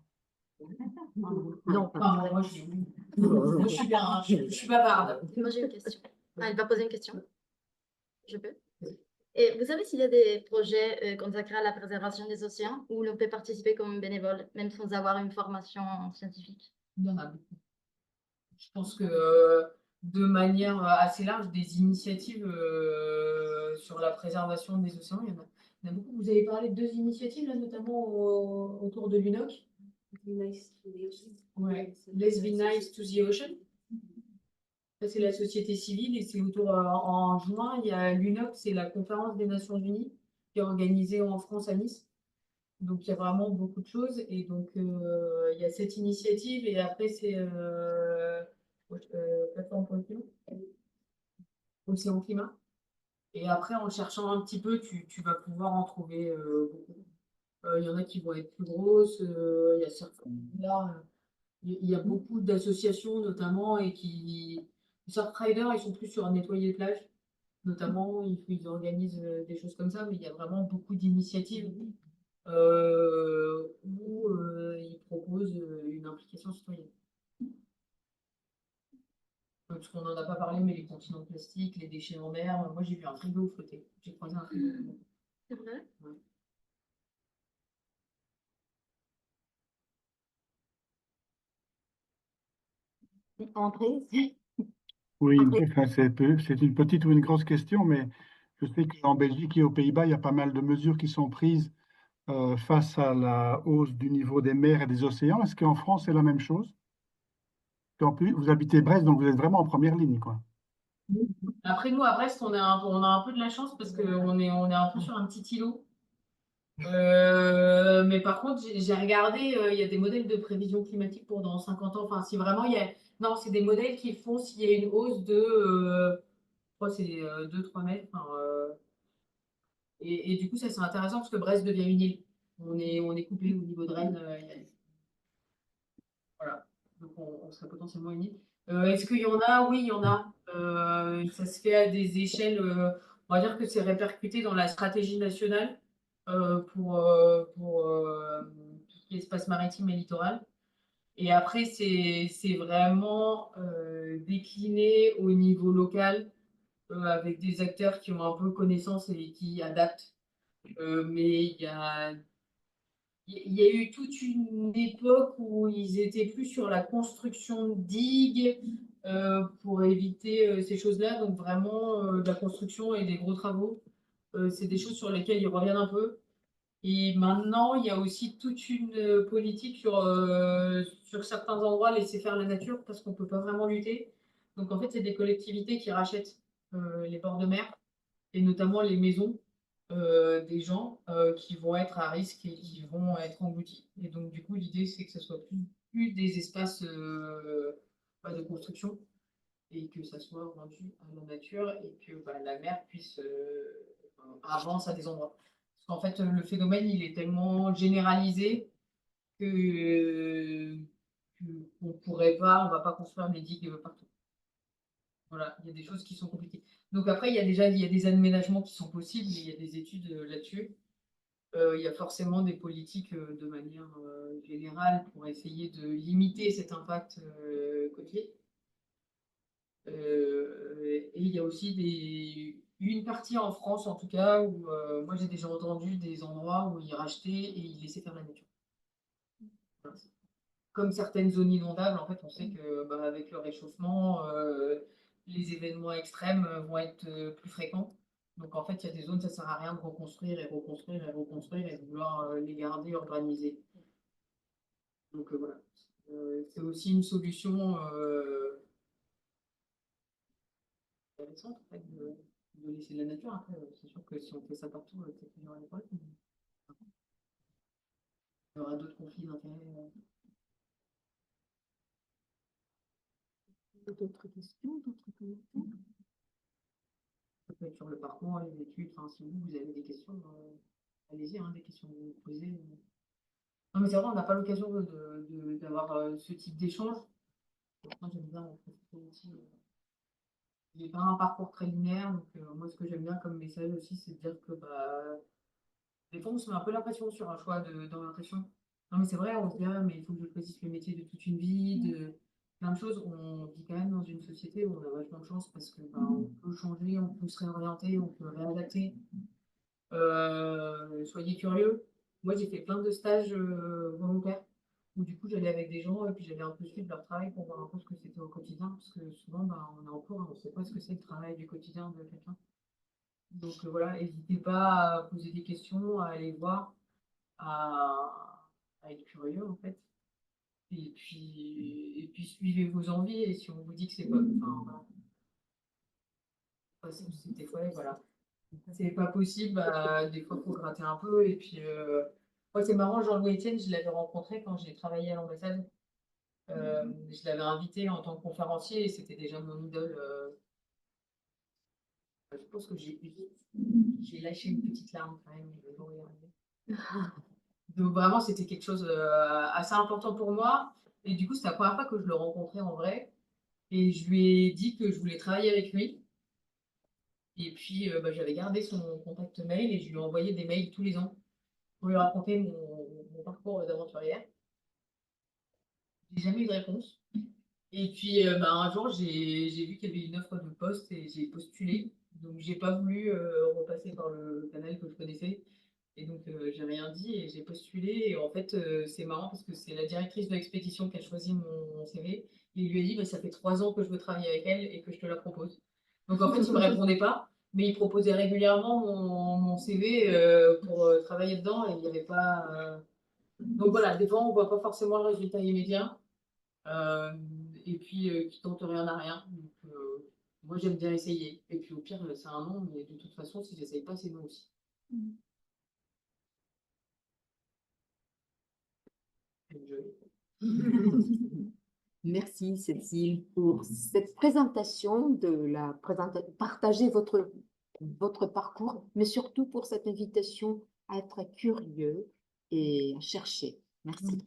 Non, enfin, moi, je suis bien, je suis bavarde. Moi, j'ai une question. Ah, elle va poser une question. Je peux? Et vous savez s'il y a des projets consacrés à la préservation des océans où l'on peut participer comme bénévole, même sans avoir une formation scientifique? Il y en a beaucoup. Je pense que de manière assez large, des initiatives sur la préservation des océans, il y en a beaucoup. Vous avez parlé de 2 initiatives, là, notamment autour de l'UNOC. Ouais. Let's be nice to the ocean. Ça, c'est la société civile et c'est autour en juin, il y a l'UNOC, c'est la conférence des Nations Unies qui est organisée en France à Nice. Donc il y a vraiment beaucoup de choses et donc il y a cette initiative et après c'est plateforme pour le climat, Océan Climat. Et après en cherchant un petit peu, tu vas pouvoir en trouver beaucoup. Il y en a qui vont être plus grosses, il y a certains là, il y a beaucoup d'associations notamment et qui Surfrider, ils sont plus sur nettoyer les plages. Notamment, ils organisent des choses comme ça, mais il y a vraiment beaucoup d'initiatives où ils proposent une implication citoyenne. Parce qu'on n'en a pas parlé, mais les continents plastiques, les déchets en mer, moi j'ai vu un frigo flotter. J'ai croisé un frigo. C'est vrai? Ouais. André, Oui, André, enfin, c'est une petite ou une grosse question, mais je sais qu'en Belgique et aux Pays-Bas, il y a pas mal de mesures qui sont prises face à la hausse du niveau des mers et des océans. Est-ce qu'en France, c'est la même chose? En plus, vous habitez Brest, donc vous êtes vraiment en première ligne, quoi. Après, nous, à Brest, on a un peu de la chance parce qu'on est un peu sur un petit îlot. Mais par contre, j'ai regardé, il y a des modèles de prévision climatique pour dans 50 ans. Enfin, si vraiment il y a. Non, c'est des modèles qui font s'il y a une hausse de. Je crois que c'est 2-3 mètres. Enfin, et du coup, ça, c'est intéressant parce que Brest devient une île. On est coupé au niveau de Rennes. Voilà. Donc, on serait potentiellement une île. Est-ce qu'il y en a? Oui, il y en a. Ça se fait à des échelles. On va dire que c'est répercuté dans la stratégie nationale pour tout ce qui est espace maritime et littoral. Et après, c'est vraiment décliné au niveau local avec des acteurs qui ont un peu connaissance et qui adaptent. Mais il y a eu toute une époque où ils étaient plus sur la construction de digues pour éviter ces choses-là. Donc vraiment, de la construction et des gros travaux, c'est des choses sur lesquelles ils reviennent un peu. Et maintenant, il y a aussi toute une politique sur certains endroits, laisser faire la nature parce qu'on ne peut pas vraiment lutter. Donc en fait, c'est des collectivités qui rachètent les bords de mer et notamment les maisons des gens qui vont être à risque et qui vont être engloutis. Et donc du coup, l'idée, c'est que ce soit plus des espaces de construction et que ça soit rendu à la nature et que la mer puisse avance à des endroits. Parce qu'en fait, le phénomène, il est tellement généralisé que qu'on pourrait pas, on va pas construire des digues partout. Voilà, il y a des choses qui sont compliquées. Donc après, il y a des aménagements qui sont possibles, mais il y a des études là-dessus. Il y a forcément des politiques de manière générale pour essayer de limiter cet impact côtier. Et il y a aussi une partie en France, en tout cas, où moi j'ai déjà entendu des endroits où ils rachetaient et ils laissaient faire la nature. Voilà. Comme certaines zones inondables, en fait, on sait que avec le réchauffement, les événements extrêmes vont être plus fréquents. Donc en fait, il y a des zones, ça ne sert à rien de reconstruire et reconstruire et reconstruire et de vouloir les garder organisées. Donc voilà. C'est aussi une solution intéressante en fait, de laisser la nature. Après, c'est sûr que si on fait ça partout, peut-être qu'il y aura des problèmes. Il y aura d'autres conflits d'intérêts. d'autres questions, d'autres commentaires? Ça peut être sur le parcours, les études. Enfin, si vous avez des questions, allez-y, hein, des questions que vous posez. Non, mais c'est vrai, on n'a pas l'occasion d'avoir ce type d'échange. Moi, j'aime bien profiter aussi. J'ai pas un parcours très linéaire, donc moi, ce que j'aime bien comme message aussi, c'est de dire que Des fois, on se met un peu la pression sur un choix d'orientation. Non, mais c'est vrai, on se dit, ah, mais il faut que je choisisse le métier de toute une vie, de plein de choses. On vit quand même dans une société où on a vachement de chance parce que ben, on peut changer, on peut se réorienter, on peut réadapter. Soyez curieux. Moi, j'ai fait plein de stages volontaires où du coup, j'allais avec des gens et puis j'allais un peu suivre leur travail pour voir un peu ce que c'était au quotidien. Parce que souvent, ben, on est en cours et on ne sait pas ce que c'est le travail du quotidien de quelqu'un. Donc voilà, n'hésitez pas à poser des questions, à aller voir, à être curieux en fait. Et puis suivez vos envies et si on vous dit que c'est pas, enfin, voilà. Enfin, des fois, voilà, c'est pas possible, bah, des fois, il faut gratter un peu. Et puis, moi, c'est marrant, Jean-Louis Etienne, je l'avais rencontré quand j'ai travaillé à l'ambassade. Je l'avais invité en tant que conférencier et c'était déjà mon idole. Je pense que j'ai lâché une petite larme quand même. Je vais le regarder. Donc vraiment, c'était quelque chose assez important pour moi. Et du coup, c'était la première fois que je le rencontrais en vrai. Et je lui ai dit que je voulais travailler avec lui. Et puis, bah, j'avais gardé son contact mail et je lui ai envoyé des mails tous les ans pour lui raconter mon parcours d'aventurière. J'ai jamais eu de réponse. Et puis, bah, un jour, j'ai vu qu'il y avait une offre de poste et j'ai postulé. Donc, j'ai pas voulu repasser par le canal que je connaissais. Et donc, j'ai rien dit et j'ai postulé. Et en fait, c'est marrant parce que c'est la directrice de l'expédition qui a choisi mon CV. Et il lui a dit, bah, ça fait 3 ans que je veux travailler avec elle et que je te la propose. Donc, en fait, il me répondait pas, mais il proposait régulièrement mon CV pour travailler dedans et il n'y avait pas. Donc voilà, des fois, on voit pas forcément le résultat immédiat. Euh, et puis, qui tente rien n'a rien. Donc, moi, j'aime bien essayer. Et puis, au pire, c'est un non, mais de toute façon, si j'essaye pas, c'est non aussi. Merci Cécile pour cette présentation partager votre parcours, mais surtout pour cette invitation à être curieux et à chercher. Merci.